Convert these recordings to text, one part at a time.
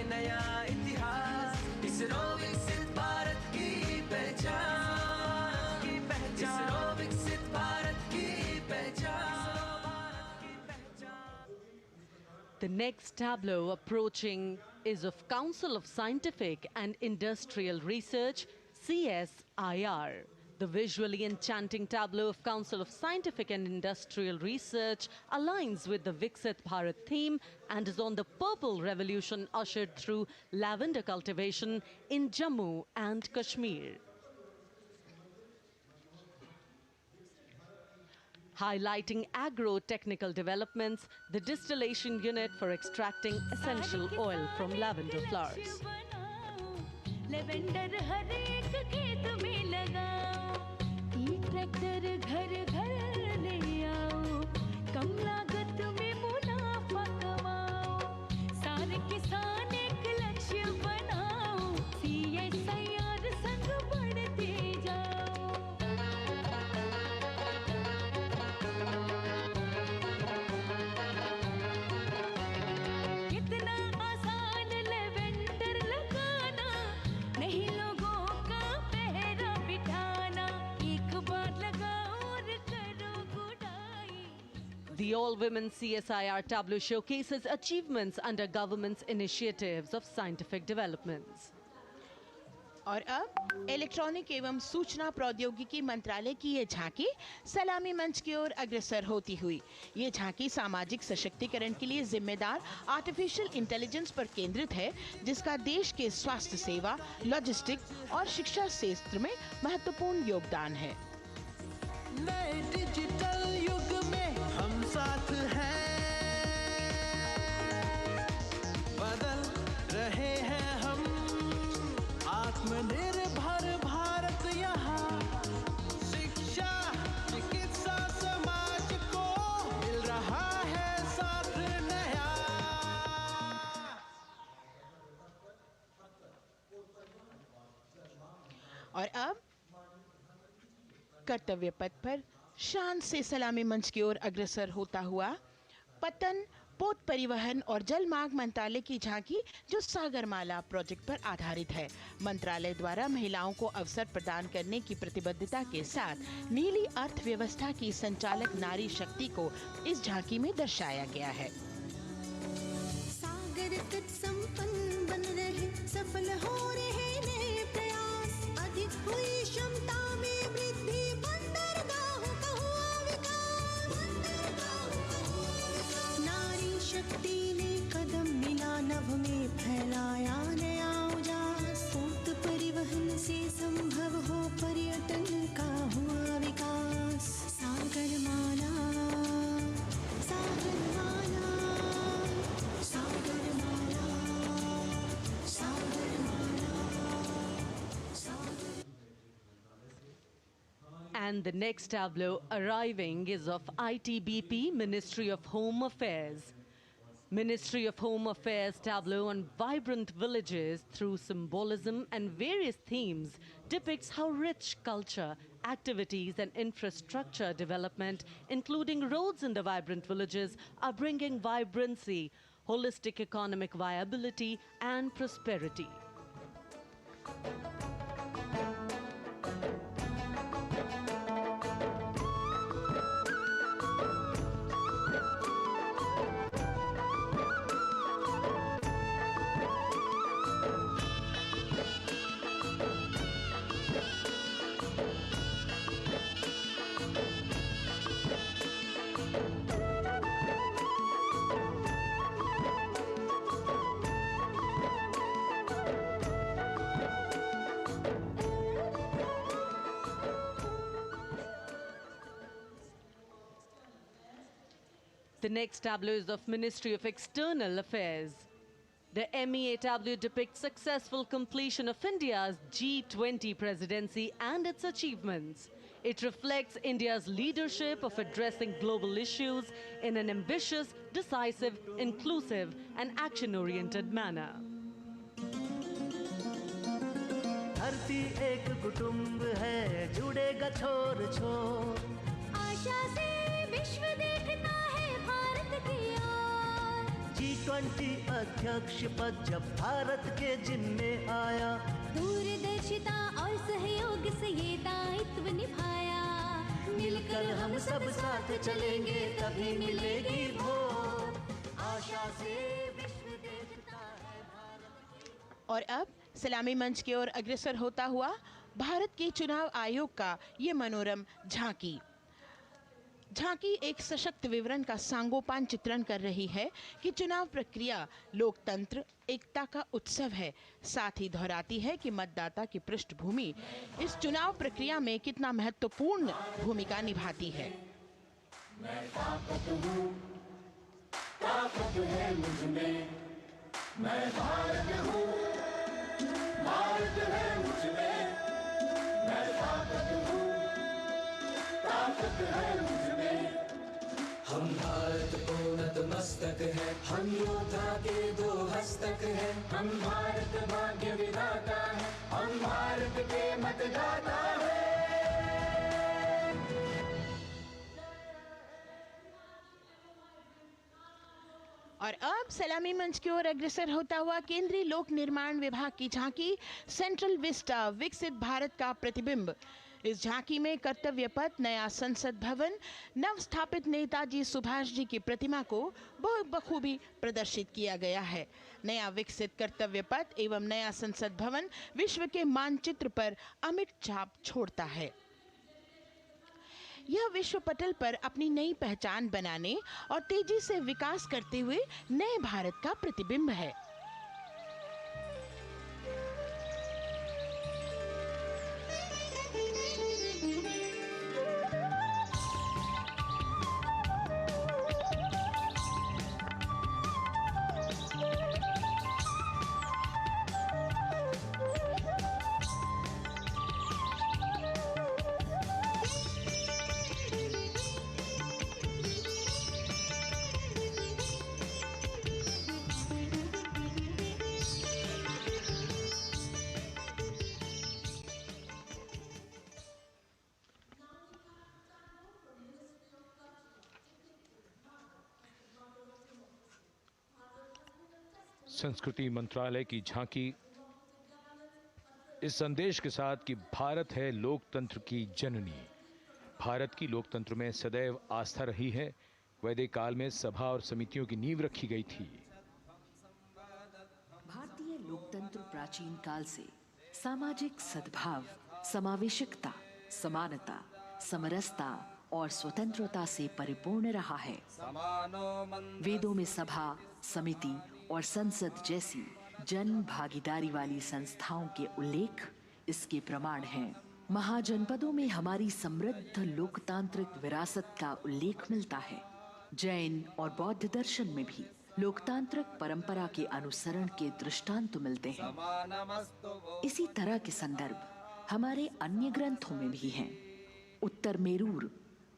नया इतिहास, इसरो विकसित भारत की पहचान, इसरो विकसित भारत की पहचान। The next tableau approaching is of Council of Scientific and Industrial Research, CSIR. The visually enchanting tableau of Council of Scientific and Industrial Research aligns with the Viksit Bharat theme and is on the purple revolution ushered through lavender cultivation in Jammu and Kashmir. Highlighting agro-technical developments, the distillation unit for extracting essential oil from lavender flowers. lavender har ek khet mein lagao, tractor ghar ghar le aao, kam lagat mein munafa kamao, sare kisan ek lakshya banao, CSIR sang badhte jao. The all-women CSIR tableau showcases achievements under government's initiatives of scientific developments. और अब electronic एवं सूचना प्रौद्योगिकी मंत्रालय की ये झांकी सलामी मंच की ओर अग्रसर होती हुई। ये झांकी सामाजिक सशक्तिकरण के लिए जिम्मेदार आर्टिफिशियल इंटेलिजेंस पर केंद्रित है, जिसका देश के स्वास्थ्य सेवा, लॉजिस्टिक और शिक्षा क्षेत्र में महत्वपूर्ण योगदान है। नए डिजिटल युग में हम साथ हैं, बदल रहे हैं हम, आत्मनिर्भर भारत यहाँ, शिक्षा चिकित्सा समाज को मिल रहा है साथ नया। और अब कर्तव्य पथ पर शान से सलामी मंच की ओर अग्रसर होता हुआ पतन, पोत परिवहन और जल मार्ग मंत्रालय की झांकी, जो सागरमाला प्रोजेक्ट पर आधारित है। मंत्रालय द्वारा महिलाओं को अवसर प्रदान करने की प्रतिबद्धता के साथ नीली अर्थव्यवस्था की संचालक नारी शक्ति को इस झांकी में दर्शाया गया है। सागर तट संपन्न बन रहे, सफल हो रहे नए प्रयास, अधिक हुई क्षमता में वृद्धि, बंदरगाहों का हुआ विकास, नारी शक्ति ने कदम मिला नभ में, फैलाया नया उजास, पोत परिवहन से संभव हो पर्यटन का हुआ विकास। सागरमाला, सागरमाला, सागरमाला, सागरमाला, सागर। And the next tableau arriving is of ITBP, Ministry of Home Affairs. Ministry of Home Affairs tableau on vibrant villages through symbolism and various themes depicts how rich culture, activities and infrastructure development, including roads in the vibrant villages, are bringing vibrancy, holistic economic viability and prosperity. The next tableau is of Ministry of External Affairs. The MEA tableau depicts successful completion of India's G20 presidency and its achievements. It reflects India's leadership of addressing global issues in an ambitious, decisive, inclusive and action-oriented manner. धरती एक कुटुंब है, जुड़ेगा छोर छोर, आशा से विश्व देखता है भारत की ओर, G20 अध्यक्ष पद जब भारत के जिम्मे आया, दूरदर्शिता और सहयोग से ये दायित्व निभाया। मिलकर हम सब साथ चलेंगे तभी मिलेगी भोर, आशा से विश्व देखता है भारत। और अब सलामी मंच की ओर अग्रसर होता हुआ भारत के चुनाव आयोग का ये मनोरम झांकी। झांकी एक सशक्त विवरण का सांगोपान चित्रण कर रही है कि चुनाव प्रक्रिया लोकतंत्र एकता का उत्सव है। साथ ही दोहराती है कि मतदाता की पृष्ठभूमि इस चुनाव प्रक्रिया में कितना महत्वपूर्ण भूमिका निभाती है। मैं ताकत हूँ, ताकत है मुझ में, मैं भारत हूँ, भारत है मुझ में, मैं ताकत हूँ, ताकत है मुझ में। हम भारत को नतमस्तक है, हम योद्धा के दो हस्तक है, हम भारत भाग्य विधाता है, हम भारत के मतदाता है। और अब सलामी मंच की ओर अग्रसर होता हुआ केंद्रीय लोक निर्माण विभाग की झांकी सेंट्रल विस्टा विकसित भारत का प्रतिबिंब। इस झांकी में कर्तव्य पथ, नया संसद भवन, नव स्थापित नेताजी सुभाष जी की प्रतिमा को बहुत बखूबी प्रदर्शित किया गया है। नया विकसित कर्तव्य पथ एवं नया संसद भवन विश्व के मानचित्र पर अमिट छाप छोड़ता है। यह विश्व पटल पर अपनी नई पहचान बनाने और तेजी से विकास करते हुए नए भारत का प्रतिबिंब है। संस्कृति मंत्रालय की झांकी इस संदेश के साथ कि भारत है लोकतंत्र की जननी। भारत की लोकतंत्र में सदैव आस्था रही है। वैदिक काल में सभा और समितियों की नींव रखी गई थी। भारतीय लोकतंत्र प्राचीन काल से सामाजिक सद्भाव, समावेशिकता, समानता, समरसता और स्वतंत्रता से परिपूर्ण रहा है। वेदों में सभा, समिति और संसद जैसी जन भागीदारी वाली संस्थाओं के उल्लेख इसके प्रमाण हैं। महाजनपदों में हमारी समृद्ध लोकतांत्रिक विरासत का उल्लेख मिलता है। जैन और बौद्ध दर्शन में भी लोकतांत्रिक परंपरा के अनुसरण के दृष्टांत मिलते हैं। इसी तरह के संदर्भ हमारे अन्य ग्रंथों में भी हैं। उत्तर मेरूर,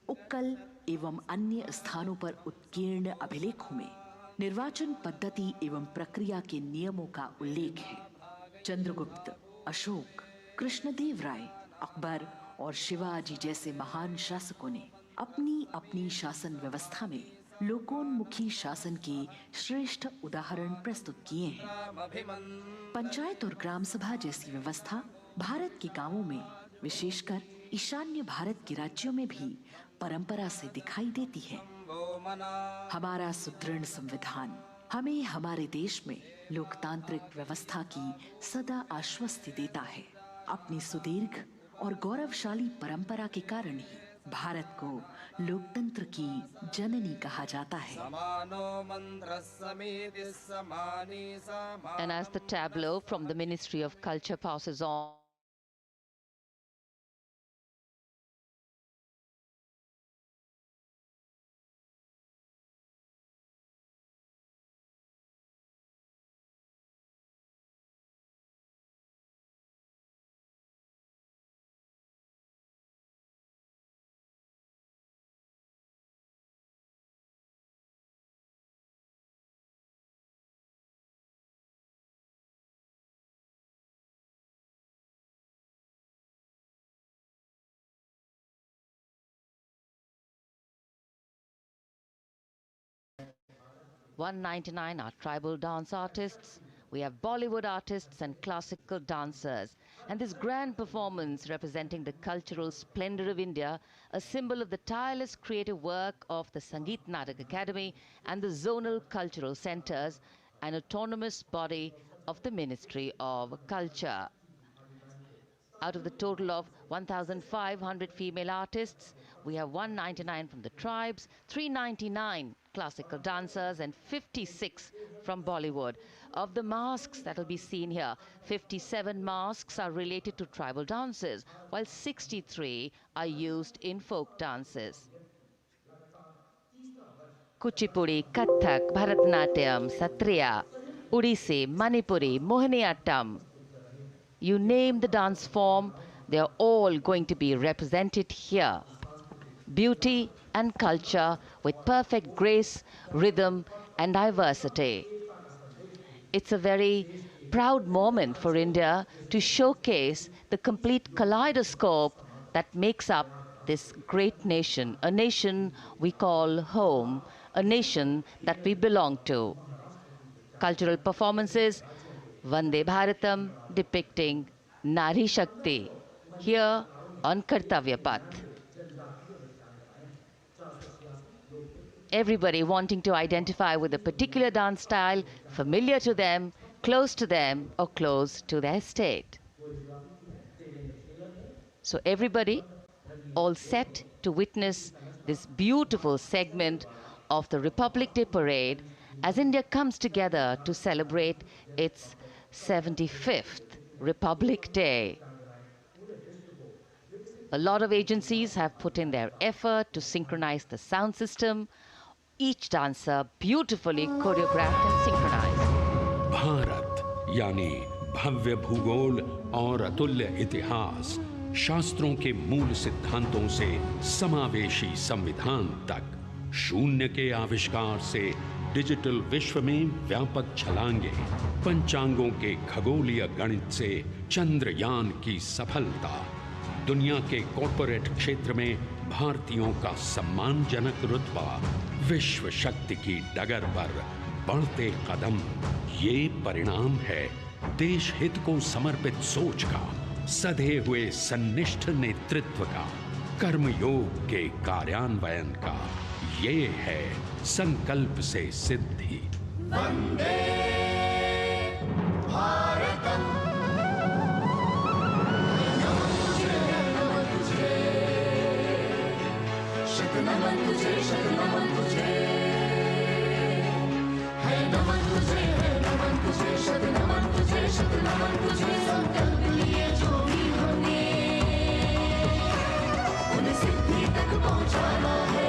उक्कल एवं अन्य स्थानों पर उत्कीर्ण अभिलेखों में निर्वाचन पद्धति एवं प्रक्रिया के नियमों का उल्लेख है। चंद्रगुप्त, अशोक, कृष्णदेव राय, अकबर और शिवाजी जैसे महान शासकों ने अपनी अपनी शासन व्यवस्था में लोकोन्मुखी शासन के श्रेष्ठ उदाहरण प्रस्तुत किए हैं। पंचायत और ग्राम सभा जैसी व्यवस्था भारत के गांवों में, विशेषकर ईशान्य भारत के राज्यों में भी परंपरा से दिखाई देती है। हमारा सुदृढ़ संविधान हमें हमारे देश में लोकतांत्रिक व्यवस्था की सदा आश्वस्ति देता है। अपनी सुदीर्घ और गौरवशाली परंपरा के कारण ही भारत को लोकतंत्र की जननी कहा जाता है। And as the tableau from the Ministry of Culture passes on 199 are tribal dance artists. We have Bollywood artists and classical dancers. And this grand performance representing the cultural splendor of India, a symbol of the tireless creative work of the Sangeet Natak Academy and the zonal cultural centers, an autonomous body of the Ministry of Culture. Out of the total of 1,500 female artists, we have 199 from the tribes, 399 classical dancers and 56 from Bollywood. Of the masks that will be seen here, 57 masks are related to tribal dances, while 63 are used in folk dances. Kuchipudi, Kathak, Bharatanatyam, Satriya, Odissi, Manipuri, Mohiniyattam. You name the dance form, they are all going to be represented here. Beauty and culture with perfect grace, rhythm and diversity. It's a very proud moment for India to showcase the complete kaleidoscope that makes up this great nation, a nation we call home, a nation that we belong to. Cultural performances, Vande Bharatam depicting Nari Shakti, here on Kartavya Path. Everybody wanting to identify with a particular dance style, familiar to them, close to them, or close to their state. So everybody all set to witness this beautiful segment of the Republic Day Parade as India comes together to celebrate its 75th Republic Day. A lot of agencies have put in their effort to synchronize the sound system. Each dancer beautifully choreographed and synchronized. Bharat यानी भव्य भूगोल और अतुल्य इतिहास, शास्त्रों के मूल सिद्धांतों से समावेशी संविधान तक, शून्य के आविष्कार से डिजिटल विश्व में व्यापक छलांगे, पंचांगों के खगोलीय गणित से चंद्रयान की सफलता, दुनिया के कॉर्पोरेट क्षेत्र में भारतीयों का सम्मानजनक रुतबा, विश्व शक्ति की डगर पर बढ़ते कदम, ये परिणाम है देश हित को समर्पित सोच का, सधे हुए सन्निष्ठ नेतृत्व का, कर्मयोग के कार्यान्वयन का। ये है संकल्प से सिद्धि। वंदे भारतम, नमन तुझे, शत नमन तुझे, शत नमन तुझे, है नमन तुझे, है नमन तुझे, शत नमन तुझे, शत नमन तुझे। संकल्प लिए जो भी हमने उन्हें सिद्धि तक पहुंचाना है।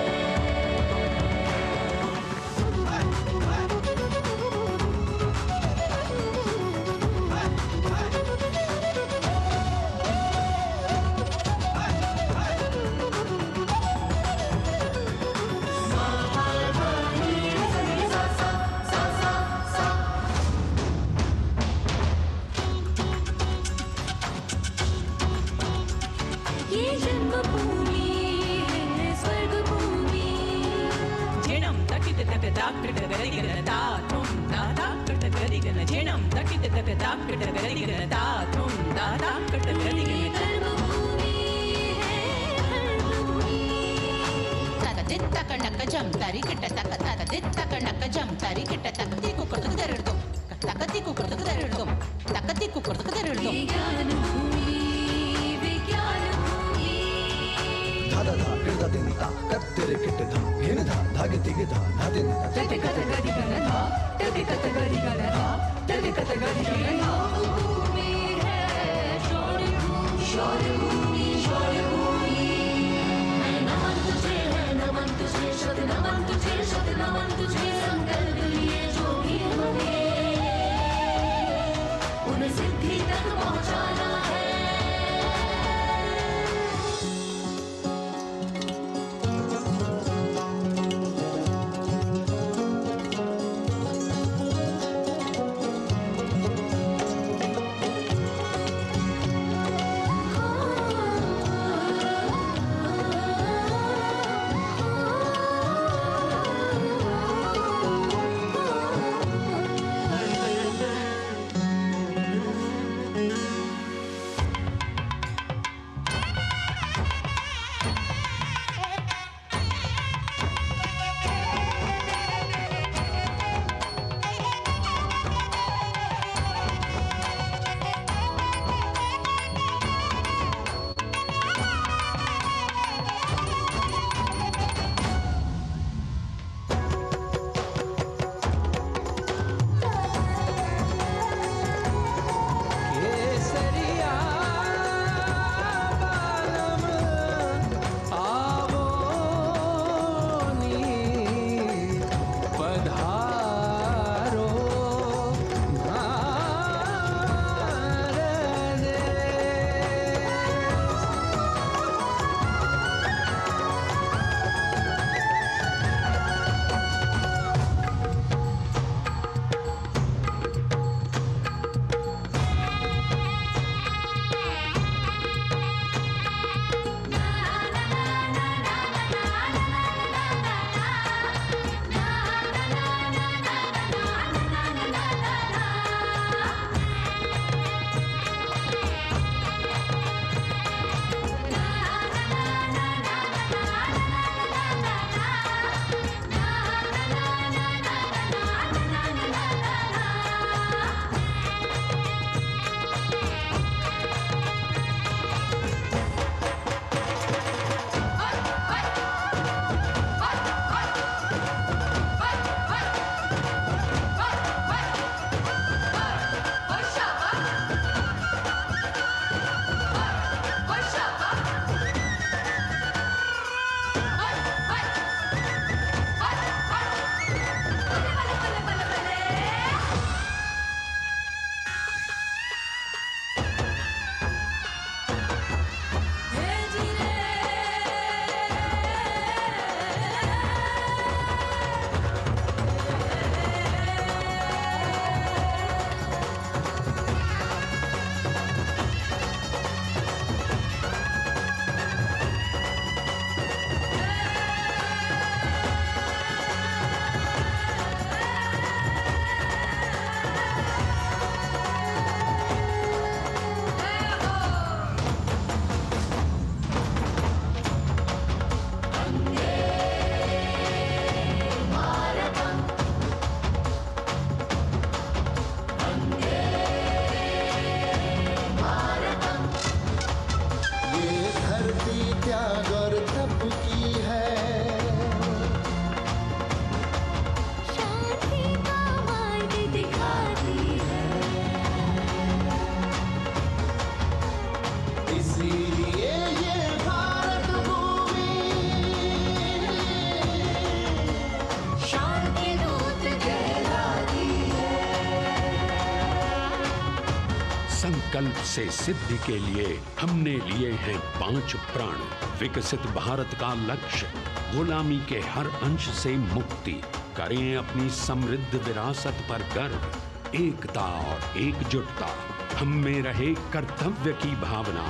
संकल्प से सिद्धि के लिए हमने लिए हैं 5 प्रण। विकसित भारत का लक्ष्य, गुलामी के हर अंश से मुक्ति, करें अपनी समृद्ध विरासत पर गर्व, एकता और एकजुटता, हम में रहे कर्तव्य की भावना।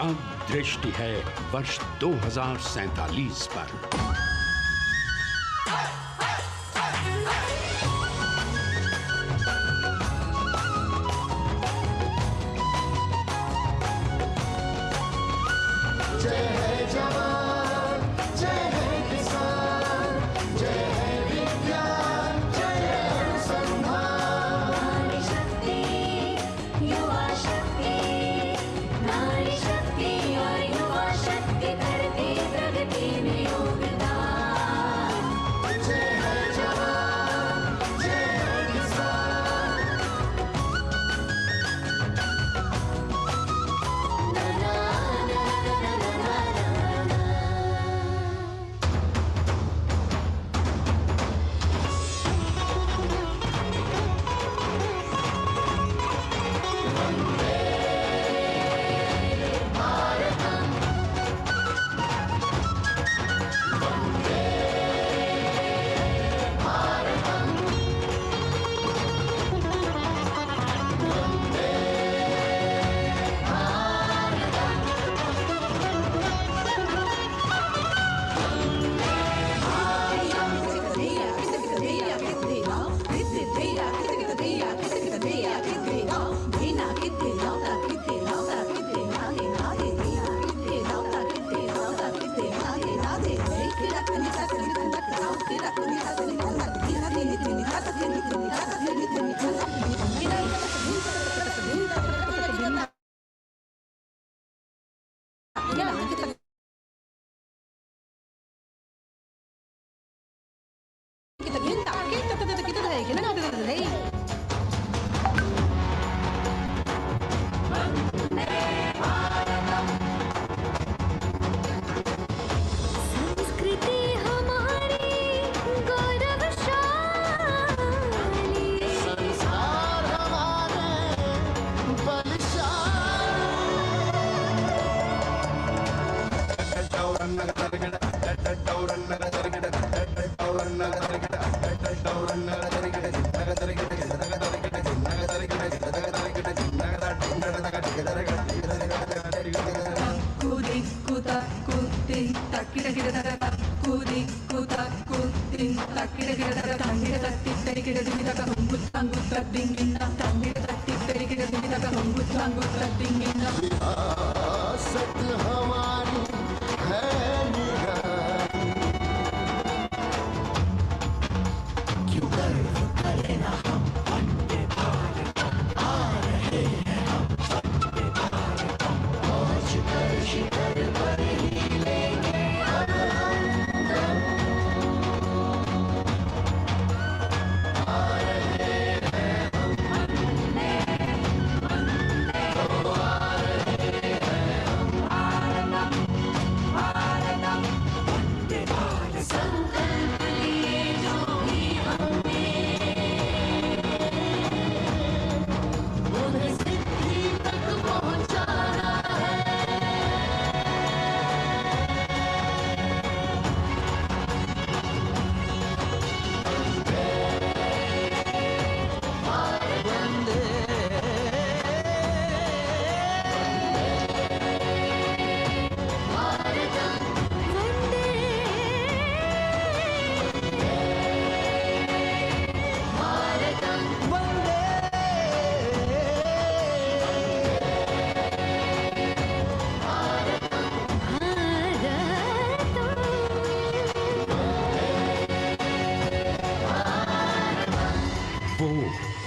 अब दृष्टि है वर्ष 2047 पर।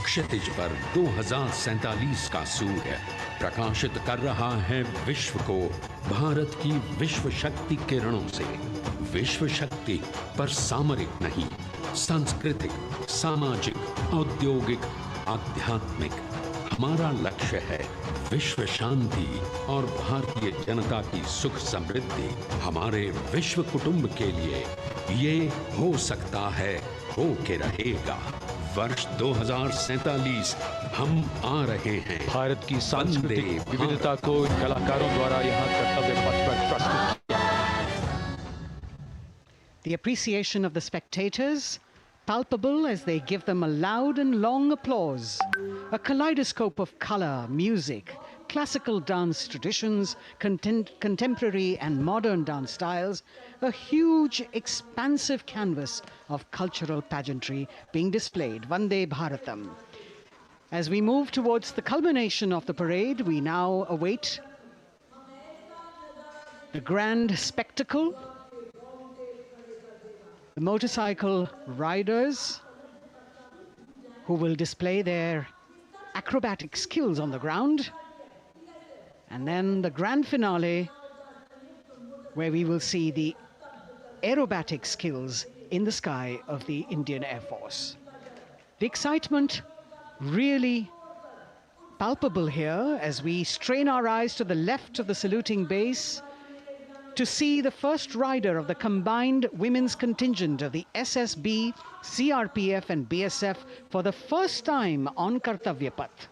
क्षितिज पर 2047 का सूर्य प्रकाशित कर रहा है विश्व को भारत की विश्व शक्ति किरणों से। विश्व शक्ति पर सामरिक नहीं, सांस्कृतिक, सामाजिक, औद्योगिक, आध्यात्मिक। हमारा लक्ष्य है विश्व शांति और भारतीय जनता की सुख समृद्धि। हमारे विश्व कुटुंब के लिए ये हो सकता है, हो के रहेगा। वर्ष 2047 हम आ रहे हैं। भारत की सांस्कृतिक विविधता को कलाकारों द्वारा यहाँ कर्तव्य पथ पर प्रस्तुत किया। The appreciation of the spectators, palpable as they give them a loud and long applause. A kaleidoscope of color, music, classical dance traditions, contemporary and modern dance styles, a huge, expansive canvas of cultural pageantry being displayed, Vande Bharatam. As we move towards the culmination of the parade, we now await the grand spectacle. The motorcycle riders who will display their acrobatic skills on the ground. And then the grand finale, where we will see the aerobatic skills in the sky of the Indian Air Force. The excitement really palpable here as we strain our eyes to the left of the saluting base to see the first rider of the combined women's contingent of the SSB, CRPF and BSF for the first time on Kartavya Path.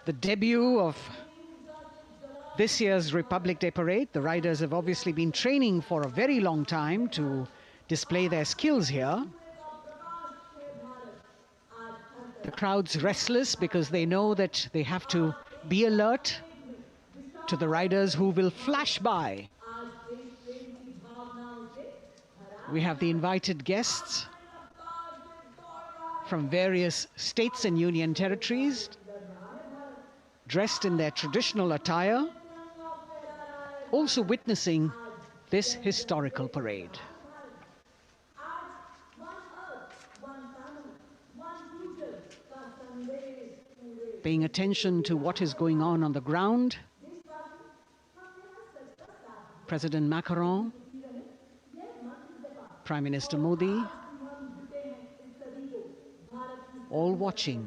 The debut of this year's Republic Day Parade. The riders have obviously been training for a very long time to display their skills here. The crowd's restless because they know that they have to be alert to the riders who will flash by. We have the invited guests from various states and union territories, dressed in their traditional attire, also witnessing this historical parade. Paying attention to what is going on the ground. President Macron, Prime Minister Modi, all watching.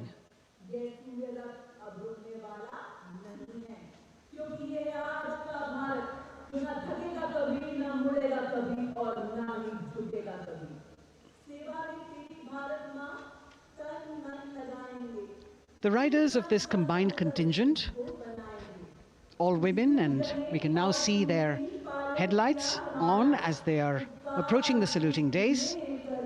The riders of this combined contingent, all women, and we can now see their headlights on as they are approaching the saluting days.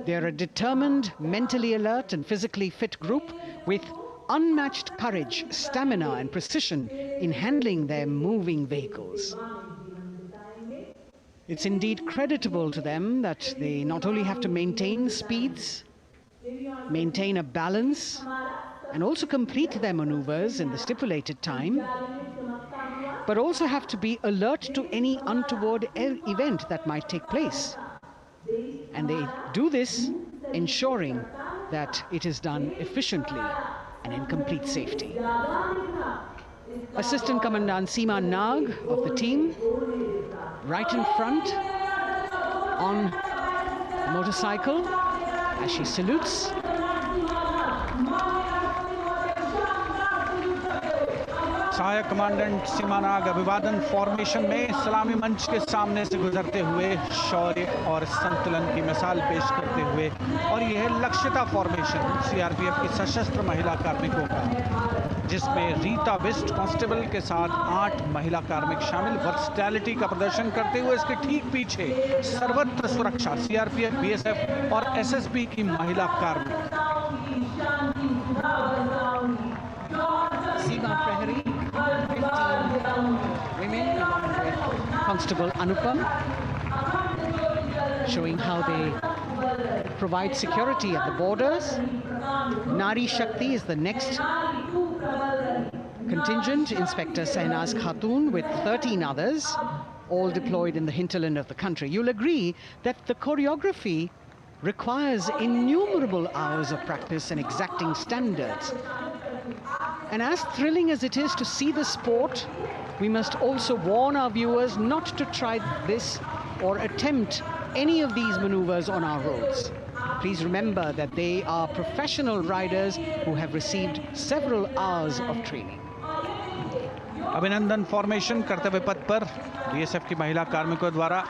They are a determined, mentally alert and physically fit group with unmatched courage, stamina and precision in handling their moving vehicles. It's indeed creditable to them that they not only have to maintain speeds, maintain a balance, and also complete their maneuvers in the stipulated time, but also have to be alert to any untoward event that might take place. And they do this ensuring that it is done efficiently and in complete safety. Assistant Commandant Seema Nag of the team, right in front on a motorcycle as she salutes. सहायक commandant सीमा नाग अभिवादन formation में सलामी मंच के सामने से गुजरते हुए शौर्य और संतुलन की मिसाल पेश करते हुए, और यह लक्ष्यता फॉर्मेशन सीआरपीएफ की सशस्त्र महिला कार्मिकों का, जिसमें रीता वेस्ट कांस्टेबल के साथ 8 महिला कार्मिक शामिल, वर्सटैलिटी का प्रदर्शन करते हुए इसके ठीक पीछे सर्वत्र सुरक्षा सीआरपीएफ, बीएसएफ और एसएसबी की महिला कार्मिक। Seema Prahari, 15 women along with Constable Anupam, showing how they provide security at the borders. Nari Shakti is the next contingent, Inspector Sahnaz Khatun with 13 others, all deployed in the hinterland of the country. You'll agree that the choreography requires innumerable hours of practice and exacting standards. And as thrilling as it is to see the sport, we must also warn our viewers not to try this or attempt any of these maneuvers on our roads. Please remember that they are professional riders who have received several hours of training. अभिनंदन formation कर्तव्य पथ पर BSF की महिला कार्मिकों द्वारा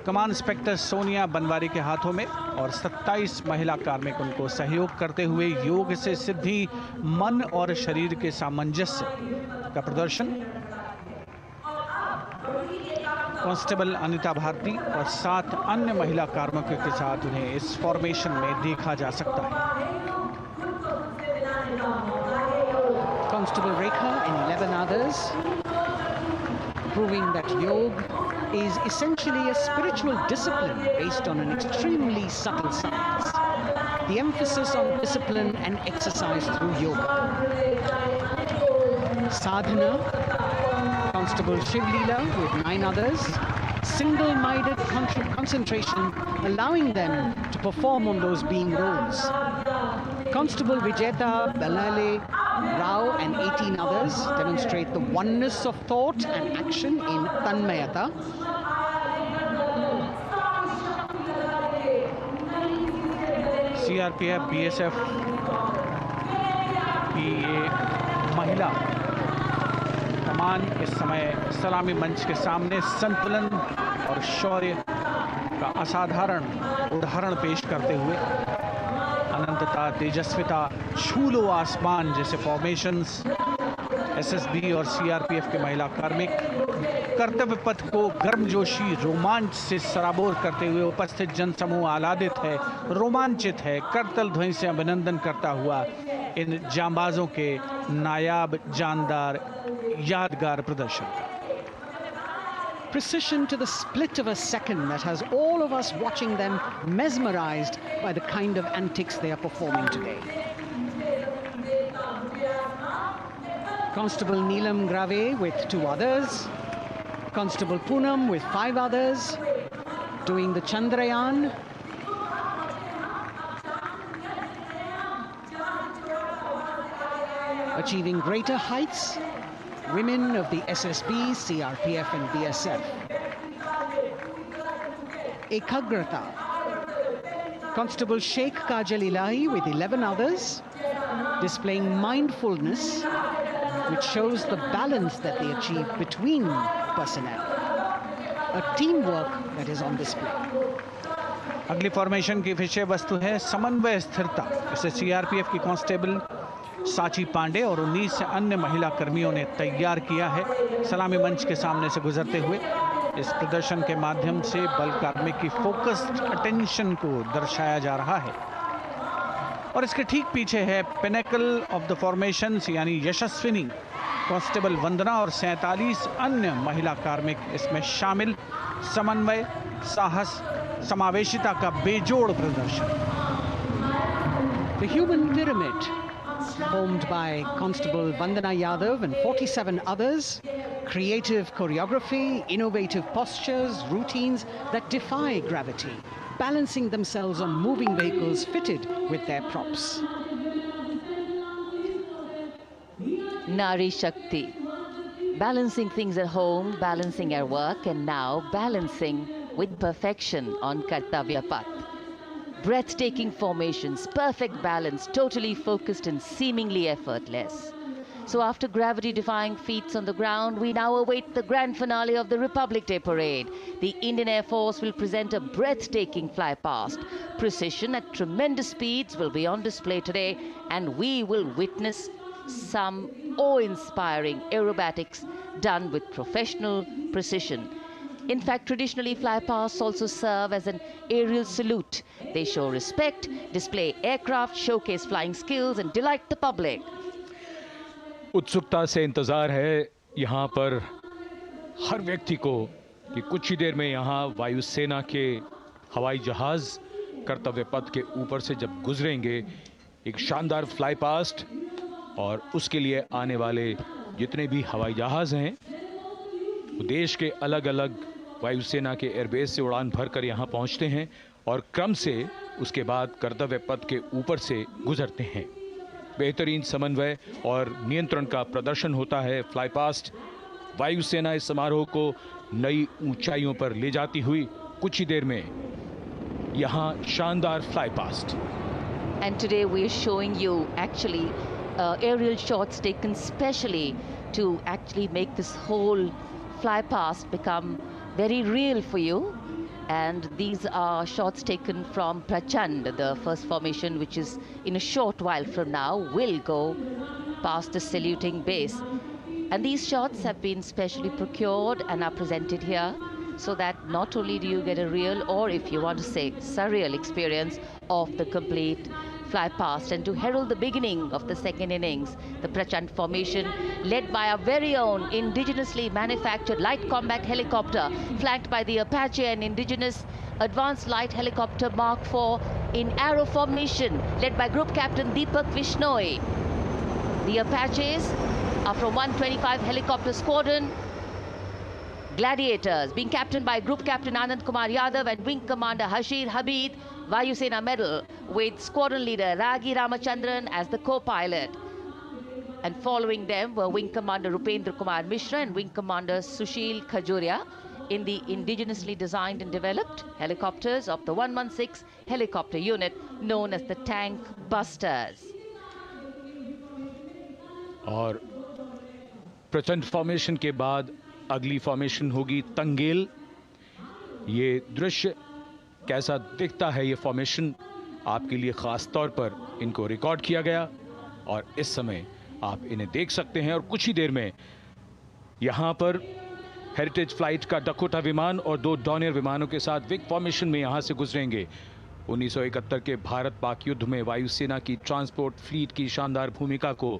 कमान inspector Sonia Banwari के हाथों में और 27 महिला कार्मिक उनको सहयोग करते हुए योग से सिद्धि, मन और शरीर के सामंजस्य का प्रदर्शन। कांस्टेबल अनिता भारती और 7 अन्य महिला कार्मिकों के साथ उन्हें इस फॉर्मेशन में देखा जा सकता है। Constable Rekha and 11 others, proving that yoga is essentially a spiritual discipline based on an extremely subtle science. The emphasis on discipline and exercise through yoga. Sadhana, Constable Shivlila with 9 others, single-minded concentration, allowing them to perform on those being roles. Constable Vijeta Balale Rao and 18 others demonstrate the oneness of thought and action in Tanmayata. CRPF, BSF की ये महिला कमान इस समय सलामी मंच के सामने संतुलन और शौर्य का असाधारण उदाहरण पेश करते हुए अनंतता, तेजस्विता, छू लो आसमान जैसे फॉर्मेशंस एसएसबी और सीआरपीएफ के महिला कार्मिक कर्तव्य पथ को गर्मजोशी रोमांच से सराबोर करते हुए उपस्थित जनसमूह आह्लादित है, रोमांचित है, करतल ध्वनि से अभिनंदन करता हुआ इन जांबाजों के नायाब, जानदार, यादगार प्रदर्शन का। Precision to the split of a second that has all of us watching them mesmerized by the kind of antics they are performing today. Constable Neelam Grave with 2 others, Constable Poonam with 5 others, doing the Chandrayaan. Achieving greater heights, women of the SSB, CRPF and BSF. Ekagrata. Constable Sheikh Kajal Ilahi with 11 others, displaying mindfulness, which shows the balance that they achieve between personnel. A teamwork that is on display. अगली formation की विषय वस्तु है समन्वय स्थिरता। इसे CRPF की constable साची पांडे और 19 अन्य महिला कर्मियों ने तैयार किया है। सलामी मंच के सामने से गुजरते हुए इस प्रदर्शन के माध्यम से बल कार्मिक की फोकस्ड अटेंशन को दर्शाया जा रहा है और इसके ठीक पीछे है पिनेकल ऑफ द फॉर्मेशंस यानी यशस्विनी कांस्टेबल वंदना और 47 अन्य महिला कार्मिक इसमें शामिल। समन्वय, साहस, समावेशिता का बेजोड़ प्रदर्शन। The human pyramid, formed by Constable Vandana Yadav and 47 others, creative choreography, innovative postures, routines that defy gravity, balancing themselves on moving vehicles fitted with their props. Nari Shakti, balancing things at home, balancing our work, and now balancing with perfection on Kartavya Path. Breathtaking formations, perfect balance, totally focused and seemingly effortless. So after gravity-defying feats on the ground, we now await the grand finale of the Republic Day Parade. The Indian Air Force will present a breathtaking fly-past. Precision at tremendous speeds will be on display today, and we will witness some awe-inspiring aerobatics done with professional precision. In fact, traditionally, fly-pasts also serve as an aerial salute. They show respect, display aircraft, showcase flying skills, and delight the public. उत्सुकता से इंतज़ार है यहाँ पर हर व्यक्ति को कि कुछ ही देर में यहाँ वायुसेना के हवाई जहाज़ कर्तव्य पथ के ऊपर से जब गुजरेंगे, एक शानदार फ्लाई पास्ट, और उसके लिए आने वाले जितने भी हवाई जहाज़ हैं वो देश के अलग अलग वायुसेना के एयरबेस से उड़ान भरकर यहाँ पहुँचते हैं और क्रम से उसके बाद कर्तव्य पथ के ऊपर से गुजरते हैं। बेहतरीन समन्वय और नियंत्रण का प्रदर्शन होता है। फ्लाई पास्ट वायुसेना इस समारोह को नई ऊंचाइयों पर ले जाती हुई कुछ ही देर में यहाँ शानदार fly past. And today we are showing you actually aerial shots taken specially to actually make this whole fly past become very real for you. And these are shots taken from Prachand, the first formation, which is in a short while from now will go past the saluting base. And these shots have been specially procured and are presented here so that not only do you get a real, or if you want to say surreal experience of the complete fly past, and to herald the beginning of the second innings, the Prachand formation led by our very own indigenously manufactured light combat helicopter, flanked by the Apache and indigenous advanced light helicopter Mark IV in arrow formation, led by Group Captain Deepak Vishnoi. The Apaches are from 125 Helicopter Squadron. Gladiators, being captained by Group Captain Anand Kumar Yadav and Wing Commander Hashir Habib, Vayusena Medal, with Squadron Leader Ragi Ramachandran as the co-pilot. And following them were Wing Commander Rupendra Kumar Mishra and Wing Commander Sushil Khajuria in the indigenously designed and developed helicopters of the 116 helicopter unit known as the Tank Busters. और प्रचंड formation के बाद अगली formation होगी तंगेल। ये दृश्य कैसा दिखता है, ये फॉर्मेशन आपके लिए खास तौर पर इनको रिकॉर्ड किया गया और इस समय आप इन्हें देख सकते हैं। और कुछ ही देर में यहां पर हेरिटेज फ्लाइट का डकोटा विमान और 2 डॉनियर विमानों के साथ विग फॉर्मेशन में यहां से गुजरेंगे। 1971 के भारत पाक युद्ध में वायुसेना की ट्रांसपोर्ट फ्लीट की शानदार भूमिका को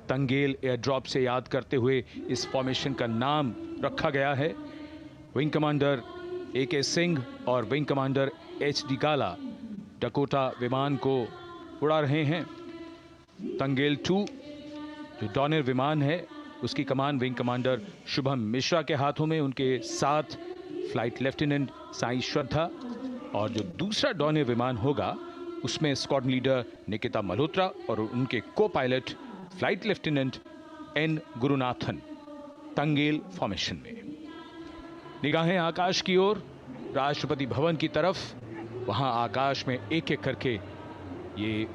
तंगेल एयर ड्रॉप से याद करते हुए इस फॉर्मेशन का नाम रखा गया है। विंग कमांडर AK सिंह और विंग कमांडर HD काला डकोटा विमान को उड़ा रहे हैं। तंगेल 2 जो डॉनियर विमान है उसकी कमान विंग कमांडर शुभम मिश्रा के हाथों में, उनके साथ फ्लाइट लेफ्टिनेंट साई श्रद्धा, और जो दूसरा डॉनियर विमान होगा उसमें स्क्वाड्रन लीडर निकिता मल्होत्रा और उनके को pilot flight lieutenant N Gurunathan. Tangail formation में निगाहें आकाश की ओर, राष्ट्रपति भवन की तरफ। वहां आकाश में एक एक करके ये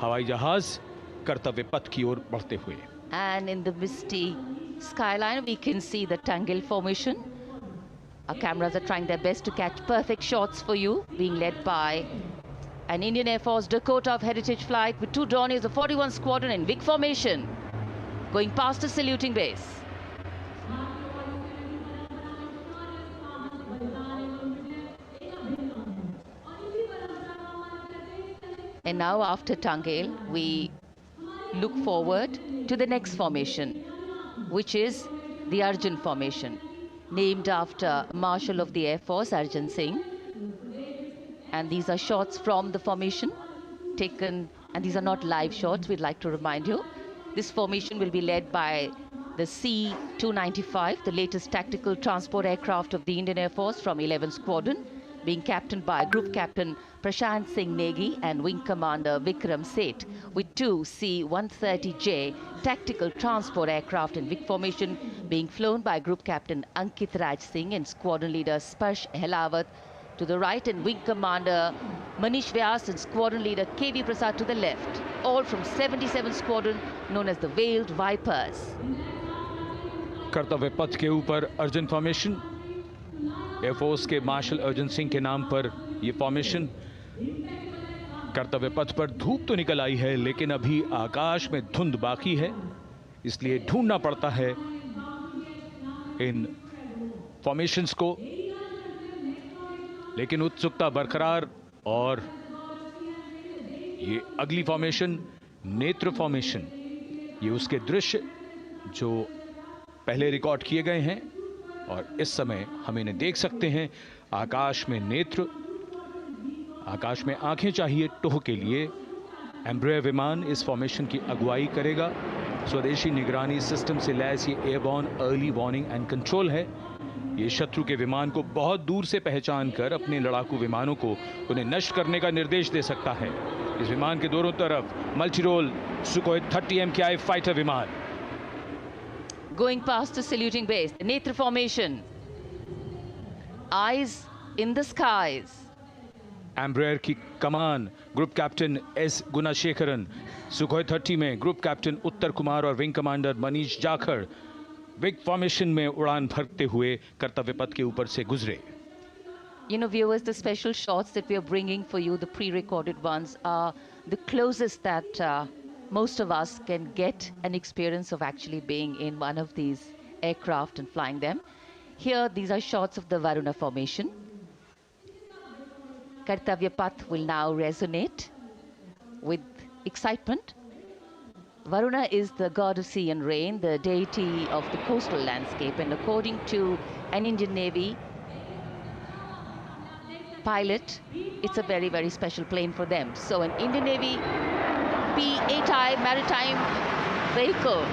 हवाई जहाज कर्तव्य पथ की ओर बढ़ते हुए। And in the misty skyline we can see the Tangel formation. Our cameras are trying their best to catch perfect shots for you, being led by an Indian Air Force Dakota of Heritage Flight with 2 Dorniers of 41 Squadron in big formation, going past a saluting base. And now after Tangel, we look forward to the next formation, which is the Arjun formation, named after Marshal of the Air Force Arjun Singh. And these are shots from the formation taken, and these are not live shots, we'd like to remind you. This formation will be led by the C-295, the latest tactical transport aircraft of the Indian Air Force from 11th Squadron, being captained by Group Captain Prashant Singh Negi and Wing Commander Vikram Seth, with 2 C-130J tactical transport aircraft in big formation being flown by Group Captain Ankit Raj Singh and Squadron Leader Sparsh Helawat to the right, and Wing Commander Manish Vyas and Squadron Leader KV Prasad to the left, all from 77th Squadron known as the Veiled Vipers. कर्तव्य पथ के ऊपर Arjun formation, air force के martial Arjun Singh के नाम पर यह formation. कर्तव्य पथ पर धूप तो निकल आई है लेकिन अभी आकाश में धुंध बाकी है, इसलिए ढूंढना पड़ता है इन फॉर्मेशंस को, लेकिन उत्सुकता बरकरार। और ये अगली फॉर्मेशन नेत्र फॉर्मेशन, ये उसके दृश्य जो पहले रिकॉर्ड किए गए हैं और इस समय हम इन्हें देख सकते हैं। आकाश में नेत्र, आकाश में आंखें चाहिए टोह के लिए। एम्ब्रेयर विमान इस फॉर्मेशन की अगुवाई करेगा। स्वदेशी निगरानी सिस्टम से लैस ये airborne early warning and control है। ये शत्रु के विमान को बहुत दूर से पहचान कर अपने लड़ाकू विमानों को उन्हें नष्ट करने का निर्देश दे सकता है। इस विमान के दोनों तरफ मल्टीरोल सुखोई 30 MKI फाइटर विमान। Going past the saluting base, the Netra formation, eyes in the skies. Embraer की कमान ग्रुप कैप्टन S गुणाशेखरन, सुखोई 30 में ग्रुप कैप्टन उत्तर कुमार और wing commander Manish Jakhar big formation में उड़ान भरते हुए कर्तव्य पथ के ऊपर से गुजरे। You know, viewers, the special shots that we are bringing for you, the pre-recorded ones, are the closest that most of us can get an experience of actually being in one of these aircraft and flying them. Here, these are shots of the Varuna formation. Kartavya Path will now resonate with excitement. Varuna is the god of sea and rain, the deity of the coastal landscape, and according to an Indian Navy pilot, it's a very, very special plane for them. So an Indian Navy P-8I maritime vehicle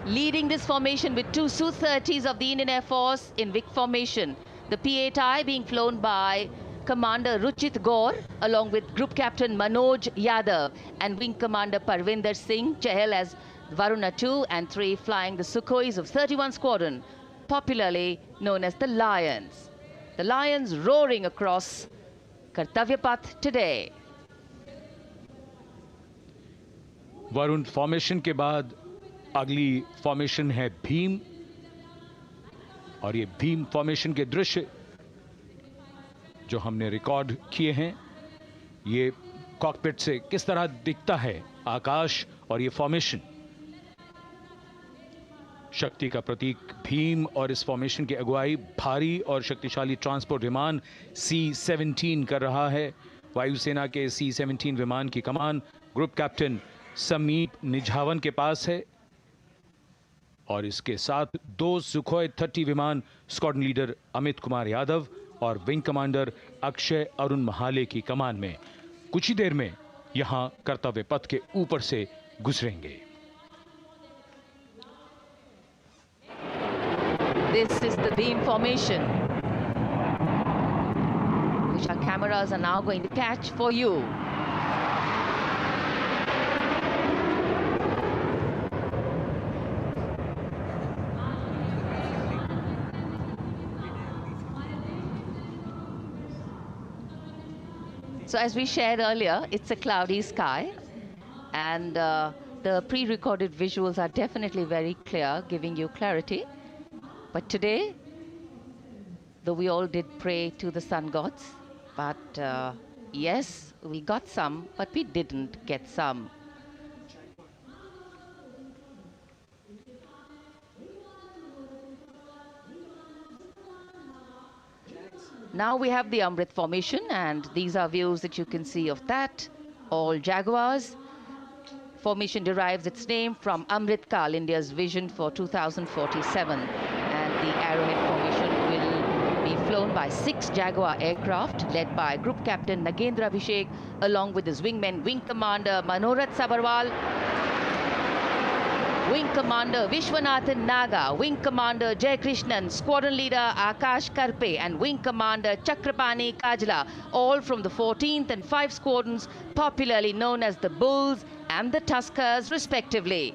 leading this formation with two Su-30s of the Indian Air Force in Vic formation. The P-8I being flown by Commander Ruchit Gaur along with Group Captain Manoj Yadav and Wing Commander Parvinder Singh Chahal as Varuna 2 and 3 flying the Sukhois of 31 Squadron, popularly known as the Lions. The Lions roaring across Kartavya Path today. Varun formation के बाद अगली formation है भीम, और ये Bhim formation के दृश्य जो हमने रिकॉर्ड किए हैं, ये कॉकपिट से किस तरह दिखता है आकाश और ये फॉर्मेशन, शक्ति का प्रतीक भीम, और इस फॉर्मेशन की अगुवाई भारी और शक्तिशाली ट्रांसपोर्ट विमान C-17 कर रहा है। वायुसेना के C-17 विमान की कमान ग्रुप कैप्टन समीप निझावन के पास है, और इसके साथ 2 सुखोई 30 विमान स्क्वाड्रन लीडर अमित कुमार यादव और विंग कमांडर अक्षय अरुण महाले की कमान में कुछ ही देर में यहां कर्तव्य पथ के ऊपर से गुजरेंगे। This is the beam formation, which our cameras are now going to catch for you. So as we shared earlier, it's a cloudy sky, and the pre-recorded visuals are definitely very clear, giving you clarity. But today, though we all did pray to the sun gods, but yes, we got some, but we didn't get some. Now we have the Amrit formation, and these are views that you can see of that. All Jaguars. Formation derives its name from Amrit Kal, India's vision for 2047. And the Arrowhead formation will be flown by 6 Jaguar aircraft, led by Group Captain Nagendra Abhishek, along with his wingmen, Wing Commander Manorat Sabarwal, Wing Commander Vishwanathan Naga, Wing Commander Jay Krishnan, Squadron Leader Akash Karpe, and Wing Commander Chakrapani Kajla, all from the 14th and 5 squadrons, popularly known as the Bulls and the Tuskers, respectively.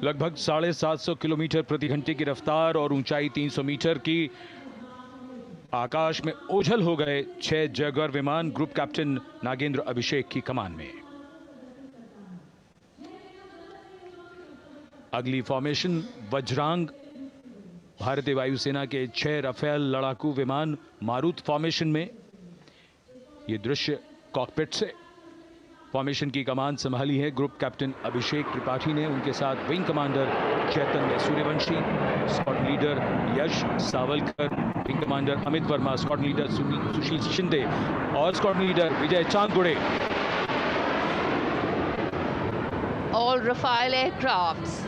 लगभग 750 kilometre प्रति घंटे की रफ्तार और ऊंचाई 300 metre की, आकाश में ओझल हो गए 6 जैगुआर विमान ग्रुप कैप्टन नागेंद्र अभिषेक की कमान में। अगली फॉर्मेशन वज्रांग, भारतीय वायुसेना के 6 राफेल लड़ाकू विमान मारुत फॉर्मेशन में। ये दृश्य कॉकपिट से। फॉर्मेशन की कमान संभाली है ग्रुप कैप्टन अभिषेक त्रिपाठी ने, उनके साथ wing commander Chaitanya Suryavanshi, squadron leader Yash Savalkar, wing commander Amit Varma, squadron leader Sushil Shinde और squadron leader Vijay Chandgude. All Rafale aircrafts.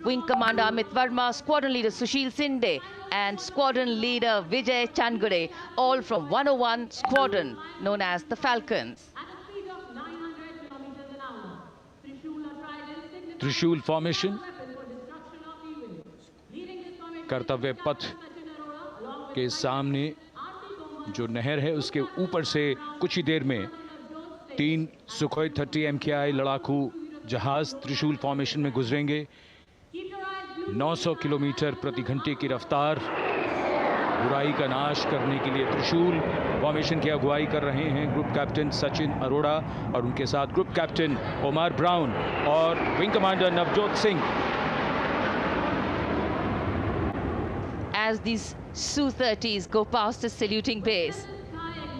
Wing Commander Amit Verma, Squadron Leader Sushil Sinde, and Squadron Leader Vijay Chandgure, all from 101 Squadron, known as the Falcons. त्रिशूल formation, कर्तव्य पथ के सामने जो नहर है उसके ऊपर से कुछ ही देर में 3 सुखोई 30 MKI लड़ाकू जहाज त्रिशूल फॉर्मेशन में गुजरेंगे। 900 किलोमीटर प्रति घंटे की रफ्तार, बुराई का नाश करने के लिए त्रिशूल फॉर्मेशन की अगुवाई कर रहे हैं ग्रुप कैप्टन सचिन अरोड़ा और उनके साथ ग्रुप कैप्टन ओमार ब्राउन और wing commander Navjot Singh. As these Su-30s go past the saluting base,